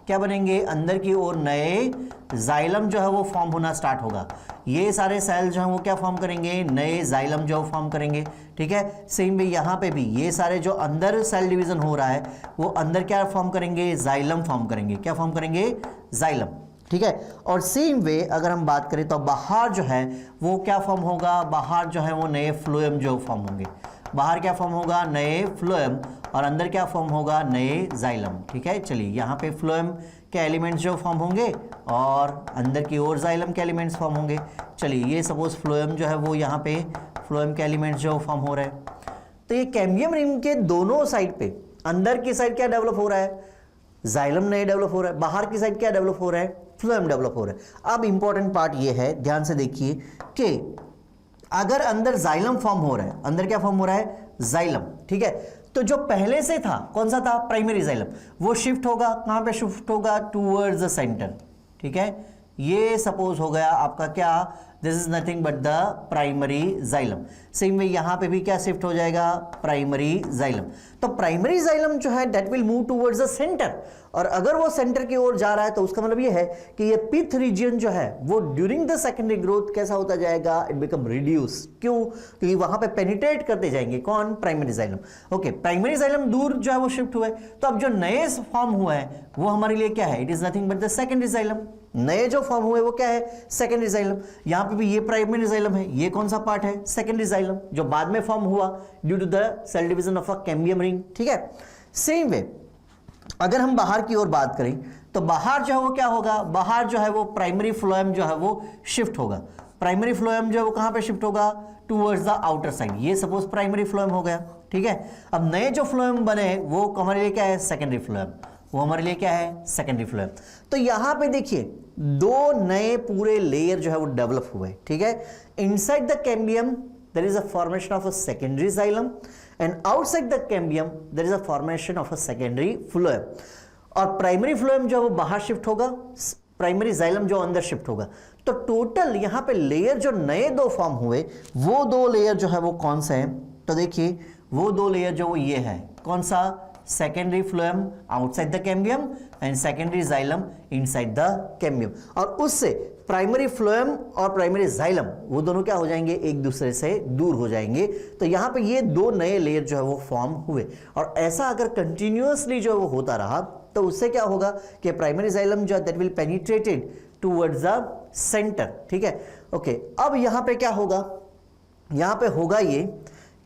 क्या बनेंगे, अंदर की ओर नए जाइलम जो है वो फॉर्म होना स्टार्ट होगा। ये सारे सेल जो हैं वो क्या फॉर्म करेंगे, नए जाइलम जो फॉर्म करेंगे। ठीक है, सेम वे यहाँ पे भी ये सारे जो अंदर सेल डिवीजन हो रहा है वो अंदर क्या फॉर्म करेंगे, जाइलम फॉर्म करेंगे। क्या फॉर्म करेंगे, जाइलम। ठीक है, और सेम वे अगर हम बात करें तो बाहर जो है वो क्या फॉर्म होगा, बाहर जो है वो नए फ्लोएम जो फॉर्म होंगे। बाहर क्या फॉर्म होगा, नए फ्लोएम, और अंदर क्या फॉर्म होगा, नए जाइलम। ठीक है, चलिए यहाँ पे फ्लोएम के एलिमेंट्स जो फॉर्म होंगे और अंदर की ओर जाइलम के एलिमेंट्स फॉर्म होंगे। चलिए ये सपोज फ्लोएम जो है वो यहाँ पे फ्लोएम के एलिमेंट्स जो फॉर्म हो रहे हैं, तो ये कैम्बियम रिंग के दोनों साइड पे अंदर की साइड क्या डेवलप हो रहा है, जाइलम नए डेवलप हो रहा है, बाहर की साइड क्या डेवलप हो रहा है, फ्लोएम डेवलप हो रहा है। अब इंपॉर्टेंट पार्ट ये है, ध्यान से देखिए कि अगर अंदर जाइलम फॉर्म हो रहा है, अंदर क्या फॉर्म हो रहा है, जाइलम। ठीक है, तो जो पहले से था कौन सा था, प्राइमरी जाइलम, वो शिफ्ट होगा कहां पे, शिफ्ट होगा टूवर्ड्स द सेंटर। ठीक है, ये सपोज हो गया आपका क्या, this is nothing but the primary xylem. Same way यहां पे भी क्या शिफ्ट हो जाएगा, प्राइमरी जाइलम। तो प्राइमरी जाइलम जो है that will move towards the centre, और अगर वो सेंटर की ओर जा रहा है तो उसका मतलब ये है कि ये पिथ रीजन जो है वो ड्यूरिंग द सेकेंडरी ग्रोथ कैसा होता जाएगा, इट बिकम रिड्यूस। क्यों, क्योंकि वहां पे पेनिट्रेट करते जाएंगे कौन, primary xylem. Okay, primary xylem दूर जो है वो शिफ्ट हुआ है, तो अब जो नए फॉर्म हुआ है वो हमारे लिए क्या है, it is nothing but the secondary xylem. नए जो फॉर्म हुए वो क्या है, सेकेंडरी जाइलम। यहां पे भी ये प्राइमरी जाइलम है, ये कौन सा पार्ट है, सेकेंडरी जाइलम, जो बाद में फॉर्म हुआ due to the cell division of a cambium ring. ठीक है, सेम वे अगर हम बाहर की ओर बात करें तो बाहर जो है वो क्या होगा, बाहर जो है वो प्राइमरी फ्लोएम जो है वो शिफ्ट होगा। प्राइमरी फ्लोएम जो है वो कहां पे शिफ्ट होगा, टूवर्ड्स द आउटर साइड। ये सपोज प्राइमरी फ्लोएम हो गया। ठीक है, अब नए जो फ्लोएम बने वो हमारे लिए क्या है, सेकेंडरी फ्लोएम। वो हमारे लिए क्या है, सेकेंडरी फ्लोएम। तो यहां पे देखिए दो नए पूरे लेयर जो है वो डेवलप हुए। ठीक है, inside the cambium there is a formation of a secondary xylem and outside the cambium there is a formation of a secondary phloem, और प्राइमरी फ्लोएम जो है वो बाहर शिफ्ट होगा, प्राइमरी जाइलम जो अंदर शिफ्ट होगा। तो टोटल यहां पे लेयर जो नए दो फॉर्म हुए वो दो लेयर जो है वो कौन सा है, तो देखिए वो दो लेयर जो वो ये है, कौन सा, secondary phloem outside the cambium and secondary xylem inside the cambium. और उससे प्राइमरी फ्लोएम और प्राइमरी जाइलम वो दोनों क्या हो जाएंगे, एक दूसरे से दूर हो जाएंगे। तो यहां पे ये दो नए लेयर जो है वो फॉर्म हुए, और ऐसा अगर कंटिन्यूअसली जो वो होता रहा तो उससे क्या होगा कि प्राइमरी जाइलम जो that will penetrated towards the centre. ठीक है, ओके, अब यहां पे क्या होगा, यहां पे होगा ये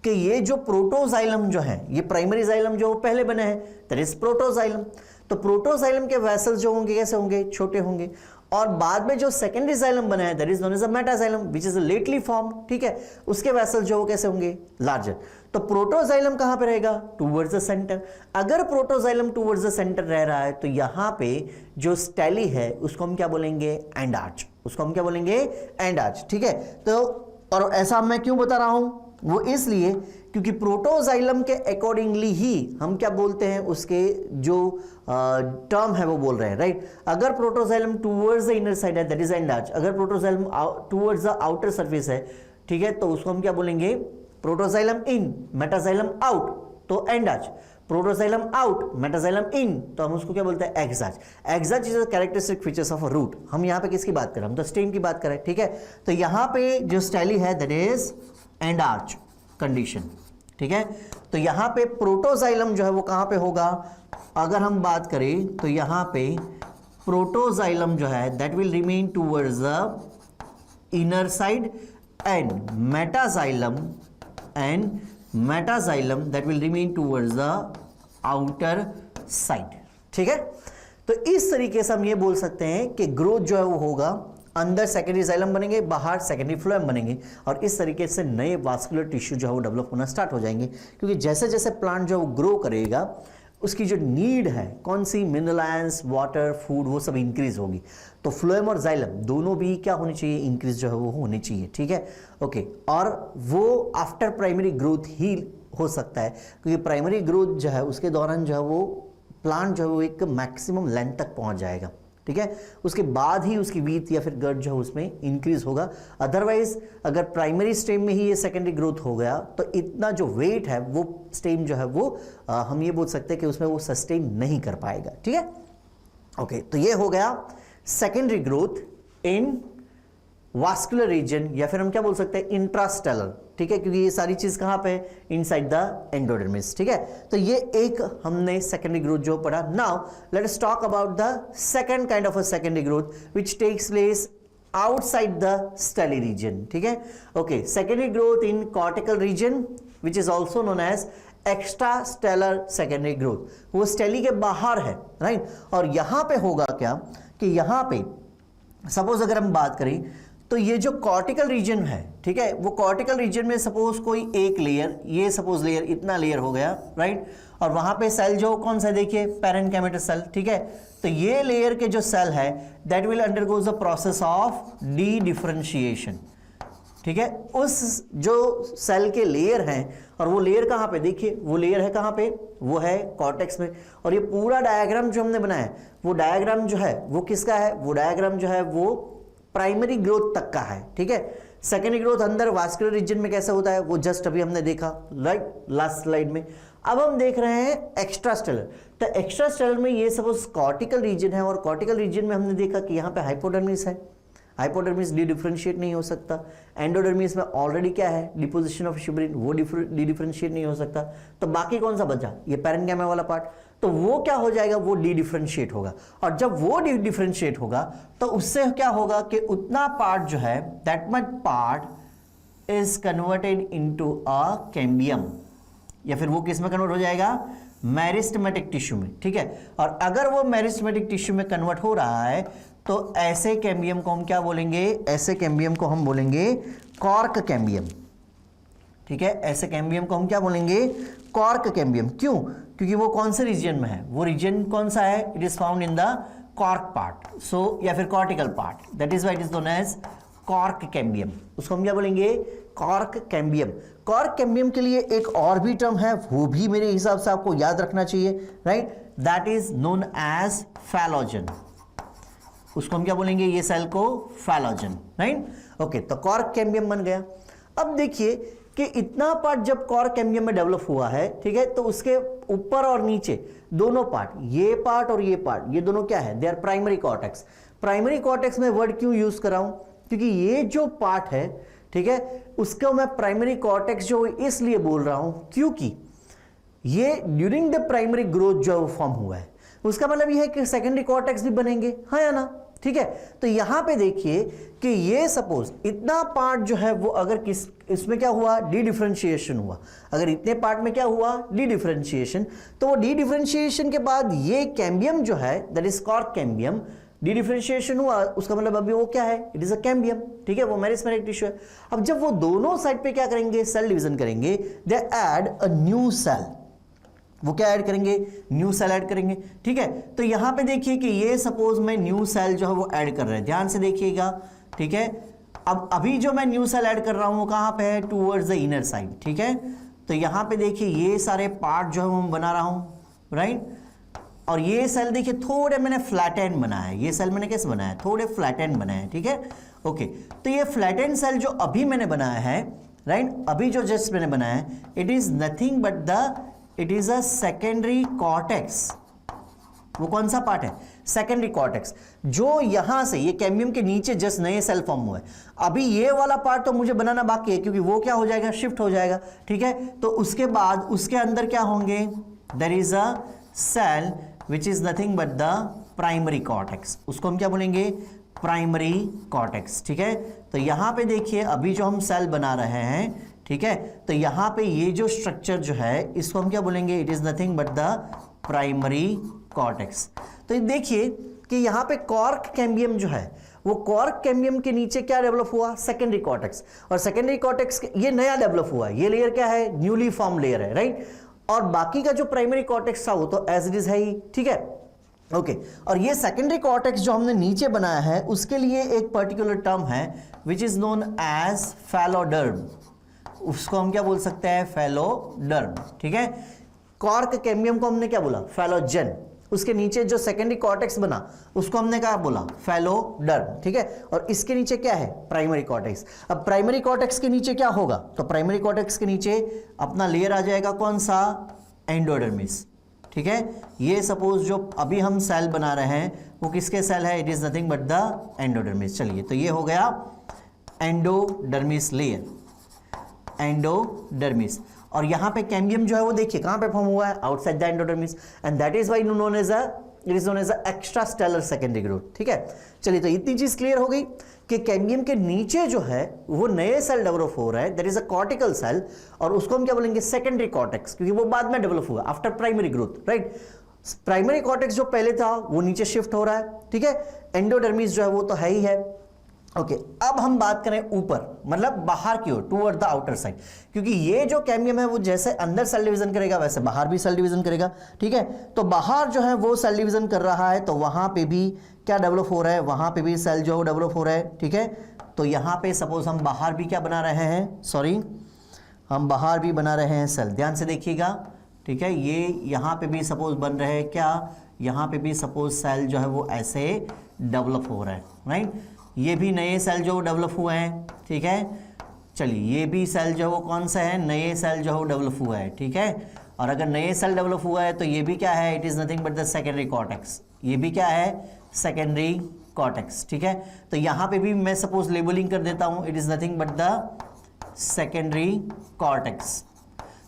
कि ये जो प्रोटोजाइलम जो है, ये प्राइमरी जाइलम जो पहले बने हैं दैट इज प्रोटोजाइलम। तो प्रोटोजाइलम के वेसल्स जो होंगे कैसे होंगे, छोटे होंगे, और बाद में जो सेकेंडरी जाइलम बना है that is known as a metaxylem which is lately form. ठीक है, उसके वेसल जो कैसे होंगे, लार्जर। तो प्रोटोजाइलम कहां पे रहेगा, टुवर्ड्स द सेंटर। अगर प्रोटोजाइलम टुवर्ड्स द सेंटर रह रहा है तो यहां पे जो स्टेली है उसको हम क्या बोलेंगे, एंड आर्च। उसको हम क्या बोलेंगे, एंड आर्च। ठीक है, तो और ऐसा मैं क्यों बता रहा हूं, वो इसलिए क्योंकि प्रोटोजाइलम के अकॉर्डिंगली ही हम क्या बोलते हैं, उसके जो टर्म है वो बोल रहे हैं, राइट। अगर protoxylem towards the inner side है दैट इज एंड आर्च, अगर protoxylem towards the outer surface है, ठीक है, तो उसको हम क्या बोलेंगे, प्रोटोजाइलम इन, मेटाजाइलम आउट, तो endarch. Protoxylem out, metaxylem in, तो हम उसको क्या बोलते हैं, exarch. Exarch is a characteristic features of a root. हम यहाँ पे किसकी बात कर रहे हैं, हम तो स्टेम की बात कर रहे हैं। ठीक है, तो यहाँ पे जो स्टाइली है that is and arch condition. ठीक है, तो यहां पे प्रोटोजाइलम जो है वो कहां पे होगा, अगर हम बात करें तो यहां पे प्रोटोजाइलम जो है that will remain towards the inner side and metaxylem that will remain towards the outer side. ठीक है, तो इस तरीके से हम ये बोल सकते हैं कि ग्रोथ जो है वो होगा, अंदर सेकेंडरी जाइलम बनेंगे, बाहर सेकेंडरी फ्लोएम बनेंगे, और इस तरीके से नए वास्कुलर टिश्यू जो है वो डेवलप होना स्टार्ट हो जाएंगे। क्योंकि जैसे जैसे प्लांट जो है वो ग्रो करेगा उसकी जो नीड है, कौन सी, मिनरल्स, वाटर, फूड, वो सब इंक्रीज होगी। तो फ्लोएम और जाइलम दोनों भी क्या होनी चाहिए, इंक्रीज जो है वो होनी चाहिए। ठीक है, ओके, और वो आफ्टर प्राइमरी ग्रोथ ही हो सकता है, क्योंकि प्राइमरी ग्रोथ जो है उसके दौरान जो है वो प्लांट जो है वो एक मैक्सिमम लेंथ तक पहुंच जाएगा। ठीक है, उसके बाद ही उसकी वीथ या फिर गर्ड जो है उसमें इंक्रीज होगा। अदरवाइज अगर प्राइमरी स्टेम में ही ये सेकेंडरी ग्रोथ हो गया तो इतना जो वेट है वो स्टेम जो है वो हम ये बोल सकते हैं कि उसमें वो सस्टेन नहीं कर पाएगा। ठीक है, ओके, तो ये हो गया secondary growth in vascular region, या फिर हम क्या बोल सकते हैं इंट्रास्टेलर, ठीक है, क्योंकि ये सारी चीज कहां पे इनसाइड द एंडोडर्मिस, ठीक है। तो ये एक हमने सेकेंडरी ग्रोथ जो पढ़ा। Now let us talk about the second kind of a secondary growth which takes place outside the stele region, ठीक है। Okay, secondary growth in cortical region which is also known as extra stelar secondary growth, वो stele के बाहर है, right. और यहां पे होगा क्या कि यहां पे सपोज अगर हम बात करें तो ये जो कॉर्टिकल रीजन है, ठीक है, वो कॉर्टिकल रीजन में सपोज कोई एक लेयर, ये सपोज लेयर इतना लेयर हो गया, राइट। और वहां पे सेल जो कौन सा देखिए पैरेन्काइमेटस सेल, ठीक है। तो ये लेयर के जो सेल है that will undergo the process of D differentiation, ठीक है। उस जो सेल के लेयर हैं, और वो लेयर कहां पे देखिए, वो लेयर है कहां पे, वो है कॉर्टेक्स में। और ये पूरा डायग्राम जो हमने बनाया है, वो डायग्राम जो है वो किसका है, वो डायग्राम जो है वो प्राइमरी ग्रोथ तक का है, ठीक है। सेकेंडरी ग्रोथ अंदर वास्कुलर रीजन में कैसे होता है वो जस्ट अभी हमने देखा, राइट, लास्ट स्लाइड में। अब हम देख रहे हैं एक्स्ट्रा स्टेलर। तो एक्स्ट्रा स्टेलर में ये सपोज कॉर्टिकल रीजन है, और कॉर्टिकल रीजन में हमने देखा कि यहाँ पे हाइपोडर्मिस है, हाइपोडर्मिस डी डिफरेंशिएट नहीं हो सकता। एंडोडर्मिस में ऑलरेडी क्या है डिपोजिशन ऑफ शिब्रिन, वो डी डिफरेंशिएट नहीं हो सकता। तो बाकी कौन सा बचा, ये पैरेन्काइमा वाला पार्ट, तो वो क्या हो जाएगा, वो डी डिफरेंशिएट होगा। और जब वो डी डिफरेंशिएट होगा तो उससे क्या होगा कि उतना पार्ट जो है that much part is converted into a cambium, या फिर वो किस में कन्वर्ट हो जाएगा, मेरिस्टेमेटिक टिश्यू में, ठीक है। और अगर वो मेरिस्टेमेटिक टिश्यू में कन्वर्ट हो रहा है तो ऐसे कैम्बियम को हम क्या बोलेंगे, ऐसे कैम्बियम को हम बोलेंगे कॉर्क कैम्बियम, ठीक है। ऐसे कैम्बियम को हम क्या बोलेंगे, कॉर्क कैम्बियम। क्यों, क्योंकि वो कौन से रीजन में है, वो रीजन कौन सा है, it is found in the cork part, so या फिर cortical part, that is why it is known as cork cambium. उसको हम क्या बोलेंगे, कॉर्क कैम्बियम। कॉर्क कैम्बियम के लिए एक और भी टर्म है, वो भी मेरे हिसाब से आपको याद रखना चाहिए, right, that is known as phellogen. उसको हम क्या बोलेंगे, ये सेल को फैलोजन, राइट। ओके, तो कॉर्क कैम्बियम बन गया। अब देखिए कि इतना पार्ट जब कॉर्क कैम्बियम में डेवलप हुआ है, ठीक है, तो उसके ऊपर और नीचे दोनों पार्ट, ये पार्ट और ये पार्ट, ये दोनों क्या है, they are primary cortex. Primary cortex में वर्ड क्यों यूज कर रहा हूं, क्योंकि ये जो पार्ट है, ठीक है, उसको मैं प्राइमरी कॉर्टेक्स जो इसलिए बोल रहा हूं क्योंकि ये ड्यूरिंग द प्राइमरी ग्रोथ जो फॉर्म हुआ है, उसका मतलब यह है कि सेकेंडरी कॉर्टेक्स भी बनेंगे, हाँ या ना, ठीक है। तो यहां पे देखिए कि ये सपोज इतना पार्ट जो है वो अगर इसमें क्या हुआ, डी डिफरेंशिएशन हुआ। अगर इतने पार्ट में क्या हुआ, डी डिफरेंशिएशन, तो वो डी डिफरेंशिएशन के बाद ये कैम्बियम जो है that is cork cambium, D differentiation हुआ, उसका मतलब अभी वो क्या है, इट इज अ कैम्बियम, ठीक है, वो मेरिस्टेमेटिक टिश्यू है। अब जब वो दोनों साइड पे क्या करेंगे, सेल डिवीजन करेंगे, they add a new cell. वो क्या ऐड करेंगे, न्यू सेल ऐड करेंगे, ठीक है। तो यहां पे देखिए कि ये सपोज मैं न्यू सेल जो है वो ऐड कर रहे हैं, ध्यान से देखिएगा, ठीक है। अब अभी जो मैं न्यू सेल ऐड कर रहा हूं वो कहां पे है, टूवर्ड्स द इनर साइड, ठीक है। तो यहां पे देखिए ये सारे पार्ट जो है वो बना रहा हूं, राइट। और ये सेल देखिए थोड़े मैंने फ्लैट एंड बनाया है, ये सेल मैंने कैसे बनाया है, थोड़े फ्लैट एंड बनाया है, ठीक है। ओके, तो ये फ्लैट एंड सेल जो अभी मैंने बनाया है, राइट, अभी जो जस्ट मैंने बनाया है, it is nothing but it is a secondary cortex. वो कौन सा पार्ट है, सेकेंडरी कॉर्टेक्स, जो यहां से ये कैम्बियम के नीचे जस्ट नए सेल फॉर्म हुए। अभी ये वाला पार्ट तो मुझे बनाना बाकी है, क्योंकि वो क्या हो जाएगा, शिफ्ट हो जाएगा, ठीक है। तो उसके बाद उसके अंदर क्या होंगे, there is a cell which is nothing but the primary cortex. उसको हम क्या बोलेंगे, प्राइमरी कॉर्टेक्स, ठीक है। तो यहां पे देखिए अभी जो हम सेल बना रहे हैं, ठीक है, तो यहां पे ये जो स्ट्रक्चर जो है इसको हम क्या बोलेंगे, it is nothing but the primary cortex. तो देखिए कि यहां पे कॉर्क कैम्बियम जो है वो कॉर्क कैम्बियम के नीचे क्या डेवलप हुआ, सेकेंडरी कॉर्टेक्स। और सेकेंडरी कॉर्टेक्स ये नया डेवलप हुआ, ये लेयर क्या है, न्यूली फॉर्म लेयर है, राइट। और बाकी का जो प्राइमरी कॉर्टेक्स था वो तो एज इट इज है ही, ठीक है, ओके। और ये सेकेंडरी कॉर्टेक्स जो हमने नीचे बनाया है उसके लिए एक पर्टिकुलर टर्म है विच इज नोन एज फैलोडर्म। उसको हम क्या बोल सकते हैं, फैलोडर्म, ठीक है। कॉर्क कैम्बियम को हमने क्या बोला, फैलोजन। उसके नीचे जो सेकेंडरी कॉर्टेक्स बना उसको हमने क्या बोला, फैलोडर्म, ठीक है। और इसके नीचे क्या है, प्राइमरी कॉर्टेक्स। अब प्राइमरी कॉर्टेक्स के नीचे क्या होगा, तो प्राइमरी कॉर्टेक्स के नीचे अपना लेयर आ जाएगा कौन सा, एंडोडर्मिस, ठीक है। ये सपोज जो अभी हम सेल बना रहे हैं वो किसके सेल है? It is nothing but the endodermis. चलिए, तो ये हो गया एंडोडर्मिस लेयर, एंडोडर्मिस। और यहाँ पे कैम्बियम जो है वो देखिए कहाँ पे फॉर्म हुआ है? Outside the endodermis, and that is why known as it is known as extra stelar secondary growth. ठीक है, चलिए, तो इतनी चीज क्लियर हो गई कि कैम्बियम के नीचे जो है वो नए सेल डेवलप हो रहा है, that is a cortical cell, और उसको हम क्या बोलेंगे? सेकेंडरी कॉर्टेक्स, क्योंकि वो बाद में डेवलप हुआ after primary growth, right. Primary cortex जो पहले था वो नीचे शिफ्ट हो रहा है, ठीक है। एंडोडर्मिस जो है वो तो है ही है। ओके, अब हम बात करें ऊपर, मतलब बाहर की ओर, टूवर्ड द आउटर साइड, क्योंकि ये जो कैम्बियम है वो जैसे अंदर सेल डिवीजन करेगा वैसे बाहर भी सेल डिवीजन करेगा, ठीक है। तो बाहर जो है वो सेल डिवीजन कर रहा है, तो वहां पे भी क्या डेवलप हो रहा है? वहां पे भी सेल जो डेवलप हो रहा है, ठीक है। तो यहां पे सपोज हम बाहर भी क्या बना रहे हैं? सॉरी, हम बाहर भी बना रहे हैं सेल, ध्यान से देखिएगा, ठीक है। ये यहाँ पे भी सपोज बन रहे हैं क्या? यहाँ पे भी सपोज सेल जो है वो ऐसे डेवलप हो रहा है, राइट। ये भी नए सेल जो डेवलप हुए हैं, ठीक है। चलिए, ये भी सेल जो वो कौन सा है? नए सेल जो डेवलप हुआ है, ठीक है। और अगर नए सेल डेवलप हुआ है तो ये भी क्या है? It is nothing but the secondary cortex. ये भी क्या है? सेकेंडरी कॉर्टेक्स, ठीक है। तो यहाँ पे भी मैं सपोज लेबलिंग कर देता हूँ, it is nothing but the secondary cortex.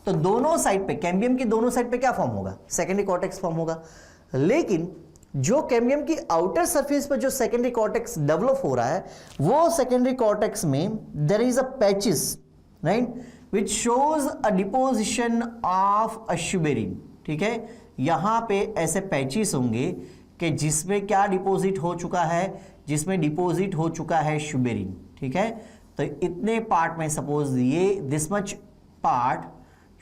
तो दोनों साइड पे, कैम्बियम की दोनों साइड पे क्या फॉर्म होगा? सेकेंडरी कॉर्टेक्स फॉर्म होगा। लेकिन जो कैम्बियम की आउटर सरफेस पर जो सेकेंडरी कॉर्टेक्स डेवलप हो रहा है, वो सेकेंडरी कॉर्टेक्स में there is a patches, right, which shows a deposition of a suberin, ठीक है। यहां पे ऐसे पैचेस होंगे कि जिसमें क्या डिपॉजिट हो चुका है? जिसमें डिपॉजिट हो चुका है शुबेरिन, ठीक है। तो इतने पार्ट में सपोज ये this much part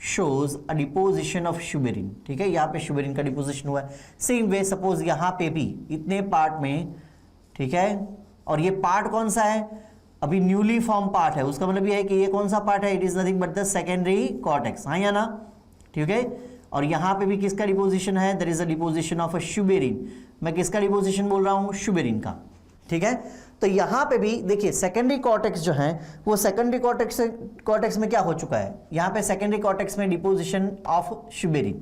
shows a deposition of suberin, ठीक है। यहाँ पे शुबेरिन का डिपोजिशन हुआ है। सेम वे सपोज यहाँ पे भी इतने पार्ट में, ठीक है। और ये पार्ट कौन सा है? अभी न्यूली फॉर्म पार्ट है, उसका मतलब ये है कि ये कौन सा पार्ट है? It is nothing but the secondary cortex, हाँ या ना, ठीक है। और यहाँ पे भी किसका डिपोजिशन है? There is a deposition of a suberin. मैं किसका डिपोजिशन बोल रहा हूँ? शुबेरिन का, ठीक है। तो यहां पे भी देखिए सेकेंडरी कॉर्टेक्स जो है वो सेकेंडरी कॉर्टेक्स में क्या हो चुका है? यहां पे सेकेंडरी कॉर्टेक्स में डिपोजिशन ऑफ शुबेरिन,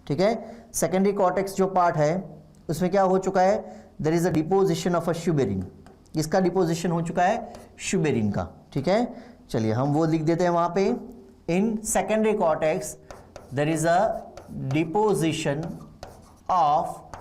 ठीक है। सेकेंडरी कॉर्टेक्स जो पार्ट है उसमें क्या हो चुका है? There is a deposition of a suberin. इसका डिपोजिशन हो चुका है शुबेरिन का, ठीक है। चलिए, हम वो लिख देते हैं वहां पे, in secondary cortex there is a deposition of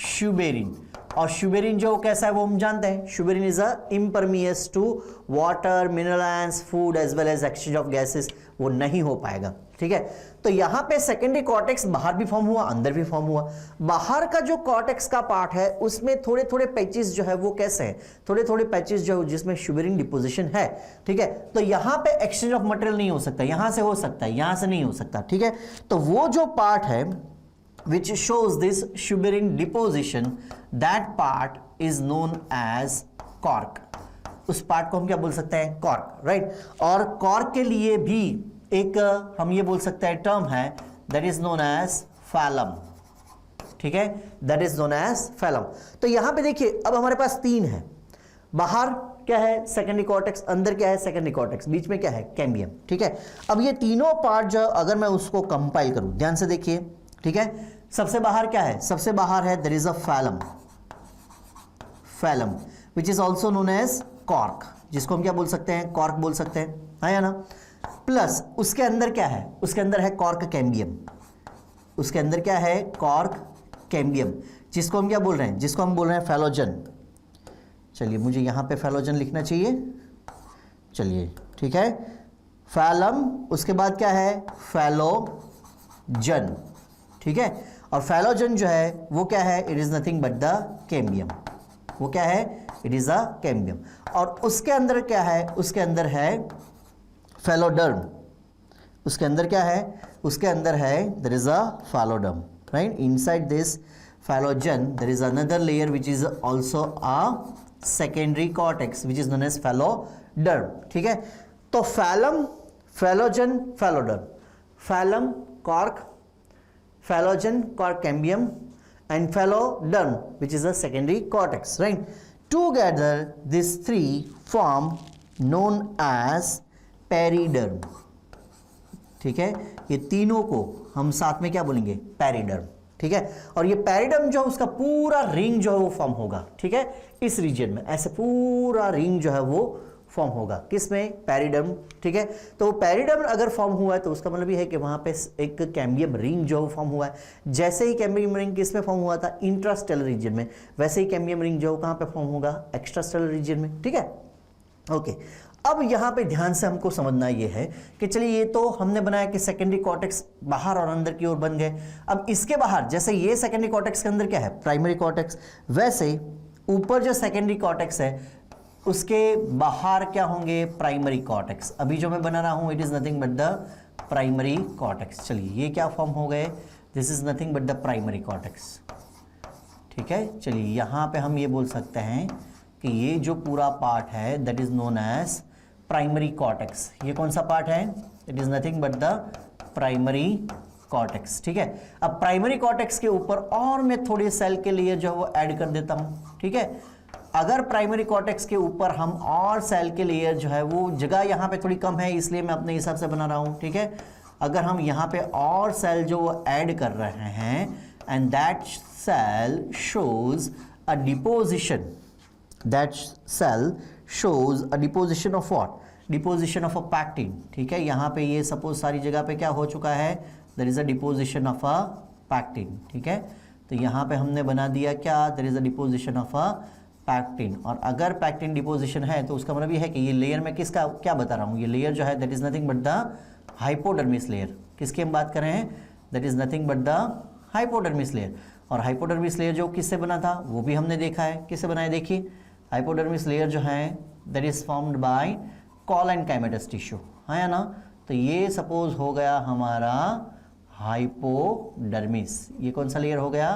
suberin. और शुबेरिन जो कैसा है वो हम जानते हैं, suberin is a impermeable to water, minerals, food as well as exchange of gases, वो नहीं हो पाएगा, ठीक है। तो यहां पे सेकेंडरी कॉर्टेक्स बाहर भी फॉर्म हुआ, अंदर भी फॉर्म हुआ। बाहर का जो कॉर्टेक्स का पार्ट है उसमें थोड़े थोड़े पैचेस जो है वो कैसे हैं? थोड़े थोड़े पैचेस जो है जिसमें शुबेरिन डिपोजिशन है, ठीक है। तो यहां पे एक्सचेंज ऑफ मटेरियल नहीं हो सकता, यहां से हो सकता है, यहां से नहीं हो सकता, ठीक है। तो वो जो पार्ट है which shows this suberin deposition, that part is known as cork। उस पार्ट को हम क्या बोल सकते हैं? Cork, right. और कॉर्क के लिए भी एक हम ये बोल सकते हैं टर्म है, that is known as phellem, ठीक है, that is known as phellem. तो यहां पे देखिए अब हमारे पास तीन है, बाहर क्या है? सेकेंडरी कॉर्टेक्स, अंदर क्या है? सेकेंडरी कॉर्टेक्स, बीच में क्या है? कैम्बियम, ठीक है। अब ये तीनों पार्ट जो अगर मैं उसको कंपाइल करूं, ध्यान से देखिए, ठीक है। सबसे बाहर क्या है? सबसे बाहर है there is a phellem, phellem which is also known as cork, जिसको हम क्या बोल सकते हैं? कॉर्क बोल सकते हैं, है या ना। प्लस उसके अंदर क्या है? उसके अंदर है कॉर्क कैम्बियम। उसके अंदर क्या है? कॉर्क कैम्बियम, जिसको हम क्या बोल रहे हैं? जिसको हम बोल रहे हैं फैलोजन। चलिए, मुझे यहां पे फैलोजन लिखना चाहिए, चलिए, ठीक है। फैलम, उसके बाद क्या है? फैलोजन, ठीक है। और फैलोजन जो है वो क्या है? It is nothing but the cambium. वो क्या है? It is a cambium. और उसके अंदर क्या है? उसके अंदर है फैलोडर्म। उसके अंदर क्या है? उसके अंदर है there is a phelloderm, right. Inside this phellogen there is another layer which is also a secondary cortex which is known as phelloderm, ठीक है। तो phellem, phellogen, phelloderm, phellem cork, phellogen cork cambium, and phaloderm which is a secondary cortex, right? Together these three form known as periderm, ठीक है। ये तीनों को हम साथ में क्या बोलेंगे? पेरिडर्म, ठीक है। और ये पेरिडर्म जो है उसका पूरा रिंग जो है वो फॉर्म होगा, ठीक है, इस रीजन में ऐसे पूरा रिंग जो है वो फॉर्म होगा, किसमें, पेरिडर्म, ठीक है। तो पेरिडर्म अगर फॉर्म हुआ है तो उसका मतलब ये है कि वहां पे एक कैम्बियम रिंग जो फॉर्म हुआ है। जैसे ही कैम्बियम रिंग किसमें फॉर्म हुआ था, इंट्रास्टेलर रीजन में, वैसे ही कैम्बियम रिंग जो कहां पे फॉर्म होगा, एक्स्ट्रास्टेलर रीजन में, ठीक है। ओके, अब यहां पे ध्यान से हमको समझना ये है कि चलिए ये तो हमने बनाया कि सेकेंडरी कॉर्टेक्स बाहर और अंदर की ओर बन गए। अब इसके बाहर जैसे ये सेकेंडरी कॉर्टेक्स के अंदर क्या है, प्राइमरी कॉर्टेक्स, वैसे ऊपर जो सेकेंडरी कॉर्टेक्स है उसके बाहर क्या होंगे, प्राइमरी कॉर्टेक्स। अभी जो मैं बना रहा हूं it is nothing but the primary cortex. चलिए ये क्या फॉर्म हो गए, this is nothing but the primary cortex, ठीक है। चलिए यहां पे हम ये बोल सकते हैं कि ये जो पूरा पार्ट है that is known as primary cortex. ये कौन सा पार्ट है, it is nothing but the primary cortex, ठीक है। अब प्राइमरी कॉर्टेक्स के ऊपर और मैं थोड़ी सेल के लिए जो है वो ऐड कर देता हूं, ठीक है। अगर प्राइमरी कॉर्टेक्स के ऊपर हम और सेल के लेयर जो है वो जगह यहाँ पे थोड़ी कम है इसलिए मैं अपने हिसाब से बना रहा हूँ, ठीक है। अगर हम यहाँ पे और सेल जो वो ऐड कर रहे हैं and that cell shows a deposition, that cell shows a deposition of what, deposition of a pectin, ठीक है। यहाँ पे ये सपोज सारी जगह पे क्या हो चुका है, there is a deposition of a pectin, ठीक है। तो यहाँ पे हमने बना दिया क्या, there is a deposition of a pectin. और अगर पैक्टिन डिपोजिशन है तो उसका मतलब ये है कि ये लेयर में किसका क्या बता रहा हूँ, ये लेयर जो है that is nothing but the hypodermis layer. किसकी हम बात कर रहे हैं, that is nothing but the hypodermis layer. और हाइपोडर्मिस लेयर जो किससे बना था वो भी हमने देखा है, किससे बना है, देखिए हाइपोडर्मिस लेयर जो है that is formed by collenchymatous tissue, है या ना। तो ये सपोज हो गया हमारा हाइपोडर्मिस। ये कौन सा लेयर हो गया,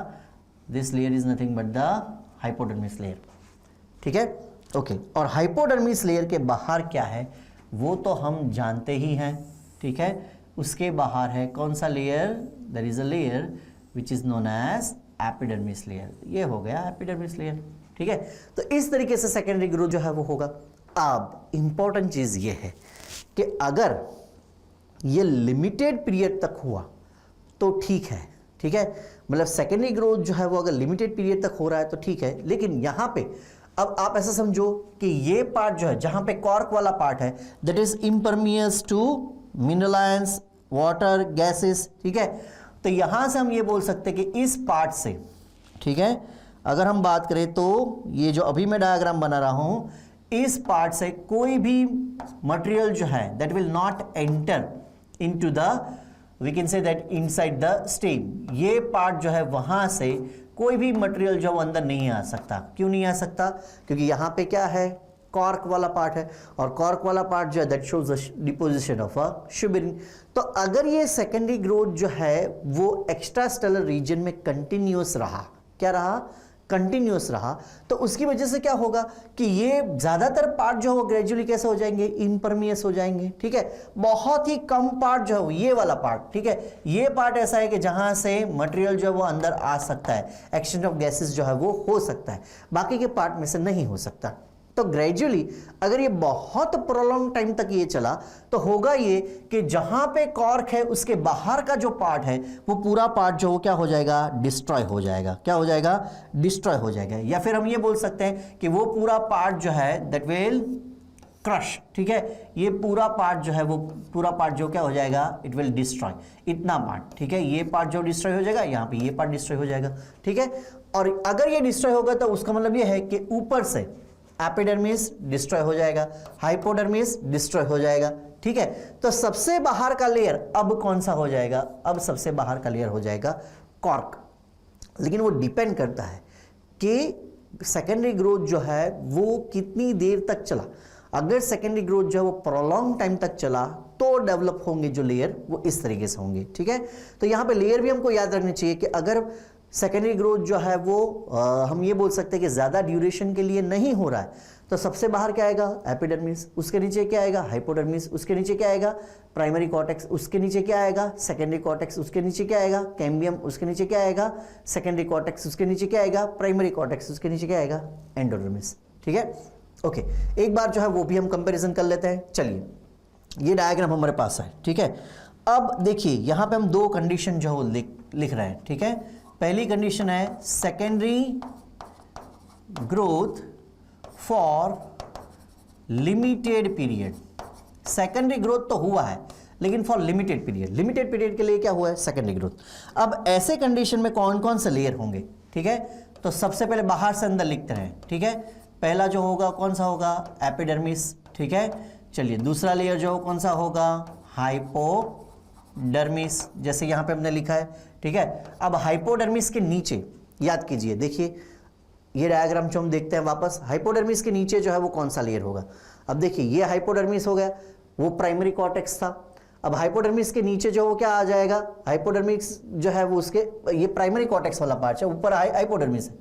this layer is nothing but the hypodermis layer, ठीक है। ओके, और हाइपोडर्मिस लेयर के बाहर क्या है वो तो हम जानते ही हैं, ठीक है। उसके बाहर है कौन सा layer, there is a layer which is known as epidermis layer. ये हो गया एपिडर्मिस लेयर, ठीक है। तो इस तरीके से सेकेंडरी ग्रोथ जो है वो होगा। अब इंपॉर्टेंट चीज ये है कि अगर ये लिमिटेड पीरियड तक हुआ तो ठीक है, ठीक है। मतलब सेकेंडरी ग्रोथ जो है वो अगर लिमिटेड पीरियड तक हो रहा है तो ठीक है, लेकिन यहां पे अब आप ऐसा समझो कि ये पार्ट जो है जहां पे कॉर्क वाला पार्ट है that is impermeable to minerals, water, gases, ठीक है। तो यहां से हम ये बोल सकते हैं कि इस पार्ट से, ठीक है, अगर हम बात करें तो ये जो अभी मैं डायग्राम बना रहा हूं इस पार्ट से कोई भी मटेरियल जो है that will not enter into the, we can say that inside the stem. ये पार्ट जो है वहां से कोई भी मटेरियल जो अंदर नहीं आ सकता। क्यों नहीं आ सकता, क्योंकि यहां पे क्या है, कॉर्क वाला पार्ट है, और कॉर्क वाला पार्ट जो है that shows the deposition of a suberin. तो अगर ये सेकेंडरी ग्रोथ जो है वो एक्स्ट्रास्टेलर रीजन में कंटिन्यूअस रहा, क्या रहा, कंटिन्यूअस रहा, तो उसकी वजह से क्या होगा कि ये ज्यादातर पार्ट जो है वो ग्रेजुअली कैसे हो जाएंगे, इम्परमियस हो जाएंगे, ठीक है। बहुत ही कम पार्ट जो है ये वाला पार्ट, ठीक है, ये पार्ट ऐसा है कि जहां से मटेरियल जो है वो अंदर आ सकता है, एक्सचेंज ऑफ गैसेस जो है वो हो सकता है, बाकी के पार्ट में से नहीं हो सकता। तो ग्रेजुअली अगर ये बहुत प्रोलॉन्ग टाइम तक ये चला तो होगा ये कि जहां पे कॉर्क है उसके बाहर का जो पार्ट है वो पूरा पार्ट जो क्या हो जाएगा, डिस्ट्रॉय हो जाएगा। क्या हो जाएगा, डिस्ट्रॉय हो जाएगा। या फिर हम ये बोल सकते हैं कि वो पूरा पार्ट जो है दैट विल क्रश, ठीक है। ये पूरा पार्ट जो है वो पूरा पार्ट जो क्या हो जाएगा, इट विल डिस्ट्रॉय, इतना पार्ट, ठीक है। ये पार्ट जो डिस्ट्रॉय हो जाएगा, यहाँ पे ये पार्ट डिस्ट्रॉय हो जाएगा, ठीक है। और अगर ये डिस्ट्रॉय होगा तो उसका मतलब ये है कि ऊपर से एपिडर्मिस डिस्ट्रॉय हो जाएगा, हाइपोडर्मिस डिस्ट्रॉय हो जाएगा, ठीक है। तो सबसे बाहर का लेयर अब कौन सा हो जाएगा, अब सबसे बाहर का लेयर हो जाएगा कॉर्क। लेकिन वो डिपेंड करता है कि सेकेंडरी ग्रोथ जो है वो कितनी देर तक चला। अगर सेकेंडरी ग्रोथ जो है वो प्रोलॉन्ग टाइम तक चला तो डेवलप होंगे जो लेयर वो इस तरीके से होंगे, ठीक है। तो यहां पे लेयर भी हमको याद रखनी चाहिए कि अगर सेकेंडरी ग्रोथ जो है वो हम ये बोल सकते हैं कि ज्यादा ड्यूरेशन के लिए नहीं हो रहा है तो सबसे बाहर क्या आएगा, एपिडर्मिस, उसके नीचे क्या आएगा, हाइपोडर्मिस, उसके नीचे क्या आएगा, प्राइमरी कॉर्टेक्स, उसके नीचे क्या आएगा, सेकेंडरी कॉर्टेक्स, उसके नीचे क्या आएगा, कैम्बियम, उसके नीचे क्या आएगा, सेकेंडरी कॉर्टेक्स, उसके नीचे क्या आएगा, प्राइमरी कॉर्टेक्स, उसके नीचे क्या आएगा, एंडोडर्मिस, ठीक है। ओके, एक बार जो है वो भी हम कंपेरिजन कर लेते हैं। चलिए ये डायग्राम हमारे पास है, ठीक है। अब देखिए यहां पे हम दो कंडीशन जो है लिख रहे हैं, ठीक है। पहली कंडीशन है secondary growth for limited period. Secondary growth तो हुआ है लेकिन for limited period, limited period के लिए क्या हुआ है, सेकेंडरी ग्रोथ। अब ऐसे कंडीशन में कौन कौन से लेयर होंगे, ठीक है, तो सबसे पहले बाहर से अंदर लिखते हैं, ठीक है। पहला जो होगा कौन सा होगा, एपिडर्मिस, ठीक है। चलिए दूसरा लेयर जो कौन सा होगा, हाइपोडर्मिस, जैसे यहां पे हमने लिखा है, ठीक है। अब हाइपोडर्मिस के नीचे याद कीजिए, देखिए ये डायग्राम जो हम देखते हैं वापस, हाइपोडर्मिस के नीचे जो है वो कौन सा लेयर होगा। अब देखिए ये हाइपोडर्मिस हो गया, वो प्राइमरी कॉर्टेक्स था। अब हाइपोडर्मिस के नीचे जो वो क्या आ जाएगा, हाइपोडर्मिस जो है वो उसके ये प्राइमरी कॉर्टेक्स वाला पार्ट है, ऊपर हाइपोडर्मिस है,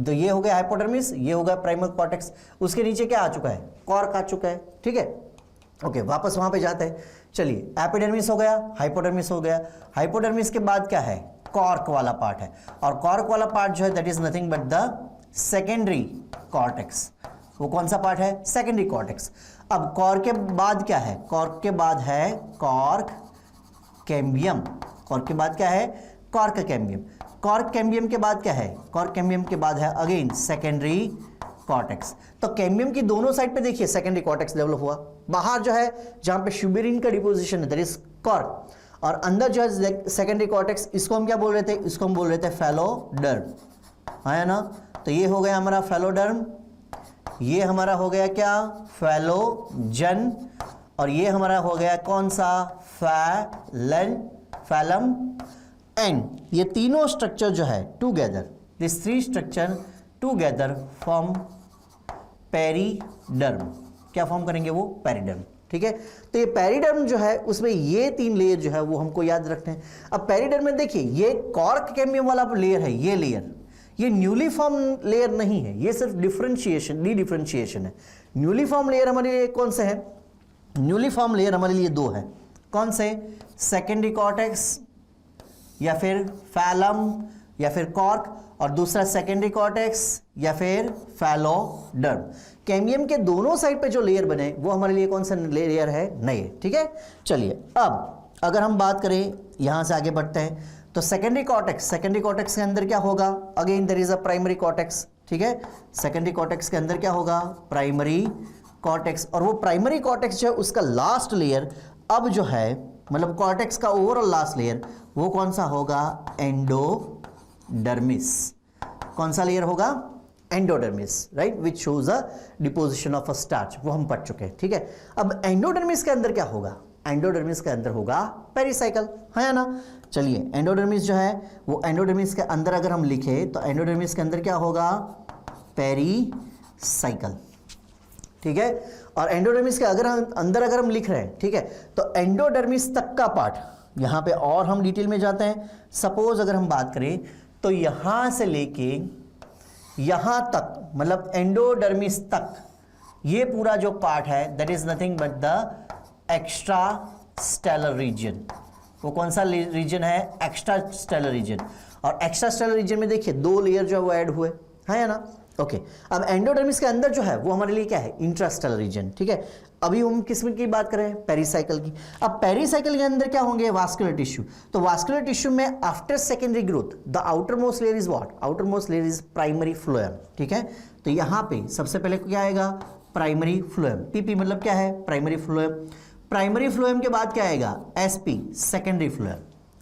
तो ये हो गया हाइपोडर्मिस, ये हो गया प्राइमरी कॉर्टेक्स। उसके नीचे क्या आ चुका है, कॉर्क आ चुका है, ठीक है। ओके वापस वहां पे जाते हैं। चलिए एपिडर्मिस हो गया, हाइपोडर्मिस हो गया, हाइपोडर्मिस के बाद क्या है, कॉर्क वाला पार्ट है, और कॉर्क वाला पार्ट जो है that is nothing but the secondary cortex. वो कौन सा पार्ट है, सेकेंडरी कॉर्टेक्स। अब कॉर्क के बाद क्या है, कॉर्क के बाद है कॉर्क कैम्बियम, कॉर्क के बाद क्या है, कॉर्क कैम्बियम, कॉर्क कैम्बियम के बाद क्या है, कॉर्क कैम्बियम के बाद है अगेन सेकेंडरी कॉर्टेक्स। तो कैम्बियम की दोनों साइड पे देखिए सेकेंडरी कॉर्टेक्स डेवलप हुआ, बाहर जो है जहां पे शुबेरिन का डिपोजिशन है दैट इज कॉर्क, और अंदर जो है सेकेंडरी कॉर्टेक्स, इसको हम क्या बोल रहे थे, इसको हम बोल रहे थे फैलोडर्म, है ना। तो ये हो गया हमारा फैलोडर्म, ये हमारा हो गया क्या, फैलोजन, और ये हमारा हो गया कौन सा, फैलम, एंड ये तीनों स्ट्रक्चर जो है together, this three structure together form periderm. क्या फॉर्म करेंगे वो, पेरिडर्म, ठीक है। तो ये पेरिडर्म जो है उसमें ये तीन लेयर जो है वो हमको याद रखते हैं। अब पेरिडर्म में देखिए ये कॉर्क कैम्बियम वाला लेयर है, ये लेयर, ये न्यूली फॉर्म लेयर नहीं है, ये सिर्फ डिफरेंशिएशन, डी डिफरेंशिएशन है। न्यूली फॉर्म लेयर हमारे लिए कौन से है, न्यूली फॉर्म लेयर हमारे लिए दो है, कौन से, सेकेंडरी कॉर्टेक्स या फिर फैलम या फिर कॉर्क, और दूसरा सेकेंडरी कॉर्टेक्स या फिर फैलोडर्म। कैम्बियम के दोनों साइड पे जो लेयर बने वो हमारे लिए कौन सा लेयर है, नए, ठीक है। चलिए अब अगर हम बात करें, यहां से आगे बढ़ते हैं, तो सेकेंडरी कॉर्टेक्स, सेकेंडरी कॉर्टेक्स के अंदर क्या होगा, again there is a primary cortex, ठीक है। सेकेंडरी कॉर्टेक्स के अंदर क्या होगा, प्राइमरी कॉर्टेक्स, और वो प्राइमरी कॉर्टेक्स जो है उसका लास्ट लेयर अब जो है, मतलब कॉर्टेक्स का ओवरऑल लास्ट लेयर वो कौन सा होगा, एंडोडर्मिस। कौन सा लेयर होगा, endodermis, right, which shows a deposition of a starch, वो हम पढ़ चुके हैं, ठीक है। अब एंडोडर्मिस के अंदर क्या होगा, एंडोडर्मिस के अंदर होगा पेरिसाइकल, है ना। चलिए एंडोडर्मिस जो है वो एंडोडर्मिस के अंदर अगर हम लिखे तो एंडोडर्मिस के अंदर क्या होगा, पेरिसाइकल, ठीक है। और एंडोडर्मिस के अंदर अगर हम लिख रहे हैं, ठीक है, तो एंडोडर्मिस तक का पार्ट यहां पे और हम डिटेल में जाते हैं। सपोज अगर हम बात करें तो यहां से लेके यहां तक, मतलब एंडोडर्मिस तक ये पूरा जो पार्ट है that is nothing but the extra stelar region. वो कौन सा रीजन है, एक्स्ट्रा स्टेलर रीजन। और एक्स्ट्रा स्टेलर रीजन में देखिए दो लेयर जो है वो ऐड हुए, है ना। ओके अब एंडोडर्मिस के अंदर जो है वो हमारे लिए क्या है, इंट्रास्टेलर रीजन, ठीक है। अभी हम किस की बात करें, पेरिसाइकल की। अब पेरिसाइकल के अंदर क्या होंगे, वास्कुलर टिश्यू। तो वास्कुलर टिश्यू में after secondary growth the outer most layer is what, outer most layer is primary phloem, ठीक है। तो यहां पे सबसे पहले क्या आएगा, प्राइमरी फ्लोएम, पीपी मतलब क्या है, प्राइमरी फ्लोएम। प्राइमरी फ्लोएम के बाद क्या आएगा, SP, secondary phloem.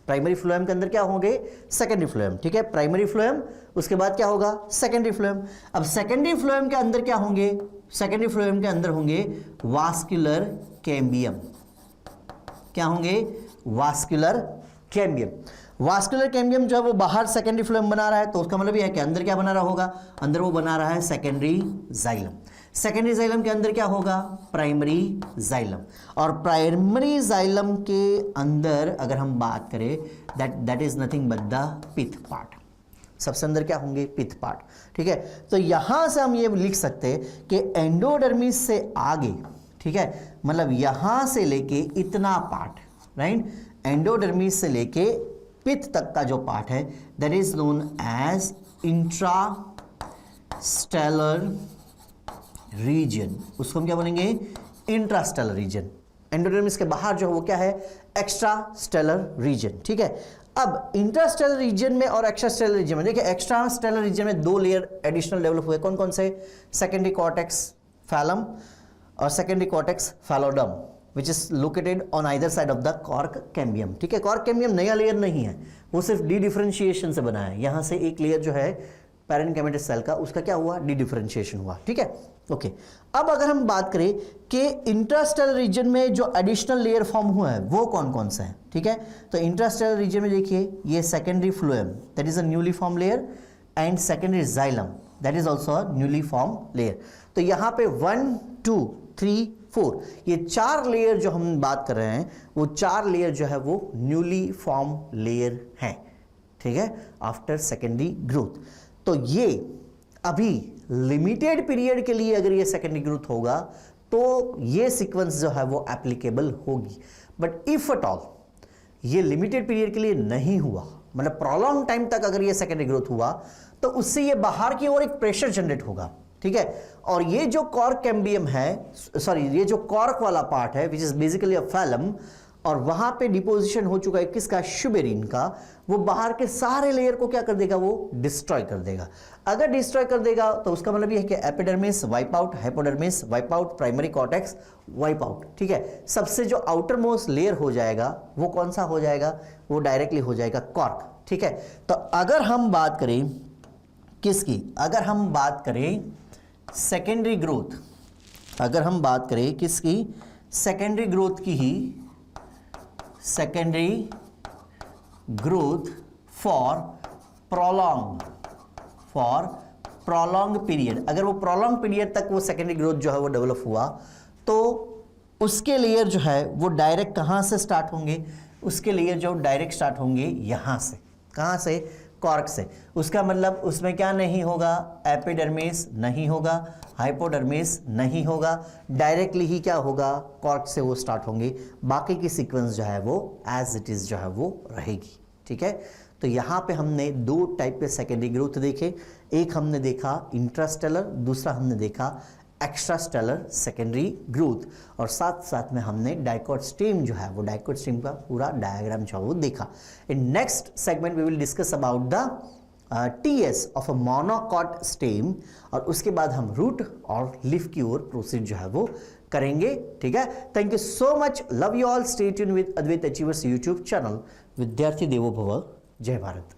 Primary phloem के अंदर क्या होंगे, सेकेंडरी फ्लोएम, ठीक है। प्राइमरी फ्लोएम, उसके बाद क्या होगा, सेकेंडरी फ्लोएम। अब सेकेंडरी फ्लोएम के अंदर क्या होंगे, सेकेंडरी फ्लोएम के अंदर होंगे वास्कुलर कैम्बियम। क्या होंगे, वास्कुलर कैम्बियम। वास्कुलर कैम्बियम जो है वो बाहर सेकेंडरी फ्लोएम बना रहा है, तो उसका मतलब यह है कि अंदर क्या बना रहा होगा, अंदर वो बना रहा है सेकेंडरी जाइलम। सेकेंडरी जाइलम के अंदर क्या होगा, प्राइमरी जाइलम। और प्राइमरी जाइलम के अंदर अगर हम बात करें that is nothing but the pith part. सबसे अंदर क्या होंगे, पिथ पार्ट, ठीक है। तो यहां से हम ये लिख सकते हैं कि एंडोडर्मिस से आगे, ठीक है, मतलब यहां से लेके इतना पार्ट, राइट, एंडोडर्मिस से लेके पिथ तक का जो पार्ट है that is known as intrastelar region. उसको हम क्या बोलेंगे, इंट्रास्टेलर रीजन। एंडोडर्मिस के बाहर जो है वो क्या है, एक्स्ट्रा स्टेलर रीजन, ठीक है। अब इंट्रास्टेलर रीजन में और एक्स्ट्रास्टेलर रीजन में देखिए, एक्स्ट्रास्टेलर रीजन में 2 लेयर एडिशनल डेवलप हुए, कौन कौन से? सेकेंडरी कॉर्टेक्स फैलम और secondary cortex phelloderm, which is located on either side of the cork cambium. ठीक है, कॉर्क कैम्बियम नया लेयर नहीं है, वो सिर्फ डी डिफरेंशिएशन से बना है। यहां से एक लेयर जो है पैरेन्काइमेटस सेल का, उसका क्या हुआ? डी डिफरेंशिएशन हुआ। ठीक है, ओके। अब अगर हम बात करें कि इंट्रास्टेलर रीजन में जो एडिशनल लेयर फॉर्म हुआ है वो कौन कौन सा है? ठीक है, तो इंट्रास्टेलर रीजन में देखिए, ये secondary phloem, that is a newly form layer, and secondary xylem, that is also a newly form layer. तो यहां पे 1 2 3 4 ये 4 लेयर जो हम बात कर रहे हैं, वो 4 लेयर जो है वो न्यूली फॉर्म लेयर हैं। ठीक है, आफ्टर सेकेंडरी ग्रोथ। तो ये अभी लिमिटेड पीरियड के लिए अगर ये सेकेंडरी ग्रोथ होगा तो ये सीक्वेंस जो है वो एप्लीकेबल होगी। बट इफ एट ऑल ये लिमिटेड पीरियड के लिए नहीं हुआ, मतलब प्रोलॉन्ग टाइम तक अगर ये सेकेंडरी ग्रोथ हुआ, तो उससे ये बाहर की ओर एक प्रेशर जनरेट होगा। ठीक है, और ये जो कॉर्क कैम्बियम है, सॉरी ये जो कॉर्क वाला पार्ट है विच इज बेसिकली अ फैलम, और वहां पे डिपोजिशन हो चुका है किसका? शुबेरिन का। वो बाहर के सारे लेयर को क्या कर देगा? वो डिस्ट्रॉय कर देगा। अगर डिस्ट्रॉय कर देगा तो उसका मतलब ये है कि epidermis wipe out, hypodermis wipe out, primary cortex wipe out. ठीक है, सबसे जो आउटर मोस्ट लेयर हो जाएगा वो कौन सा हो जाएगा? वो डायरेक्टली हो जाएगा कॉर्क। ठीक है, तो अगर हम बात करें किसकी? अगर हम बात करें सेकेंडरी ग्रोथ, अगर हम बात करें किसकी? सेकेंडरी ग्रोथ की ही, secondary growth for prolong period, अगर वो प्रोलॉन्ग पीरियड तक वो सेकेंडरी ग्रोथ जो है वो डेवलप हुआ, तो उसके लेयर जो है वो डायरेक्ट कहां से स्टार्ट होंगे? उसके लेयर जो डायरेक्ट स्टार्ट होंगे यहां से। कहां से? कॉर्क से। उसका मतलब उसमें क्या नहीं होगा? एपिडर्मिस नहीं होगा, हाइपोडर्मिस नहीं होगा, डायरेक्टली ही क्या होगा? कॉर्क से वो स्टार्ट होंगे। बाकी की सीक्वेंस जो है वो एज इट इज जो है वो रहेगी। ठीक है, तो यहाँ पे हमने 2 टाइप के सेकेंडरी ग्रोथ देखे, एक हमने देखा इंट्रास्टेलर, दूसरा हमने देखा एक्स्ट्रास्टेलर सेकेंडरी ग्रोथ, और साथ साथ में हमने डाइकोट स्ट्रीम जो है वो डाइकोट स्ट्रीम का पूरा डायग्राम जो है वो देखा। In next segment we will discuss about the TS of a monocot stem, और उसके बाद हम रूट और लीफ की ओर प्रोसीड जो है वो करेंगे। ठीक है, thank you so much, love you all, stay tune with Advait achievers YouTube channel. विद्यार्थी देवो भव, जय भारत।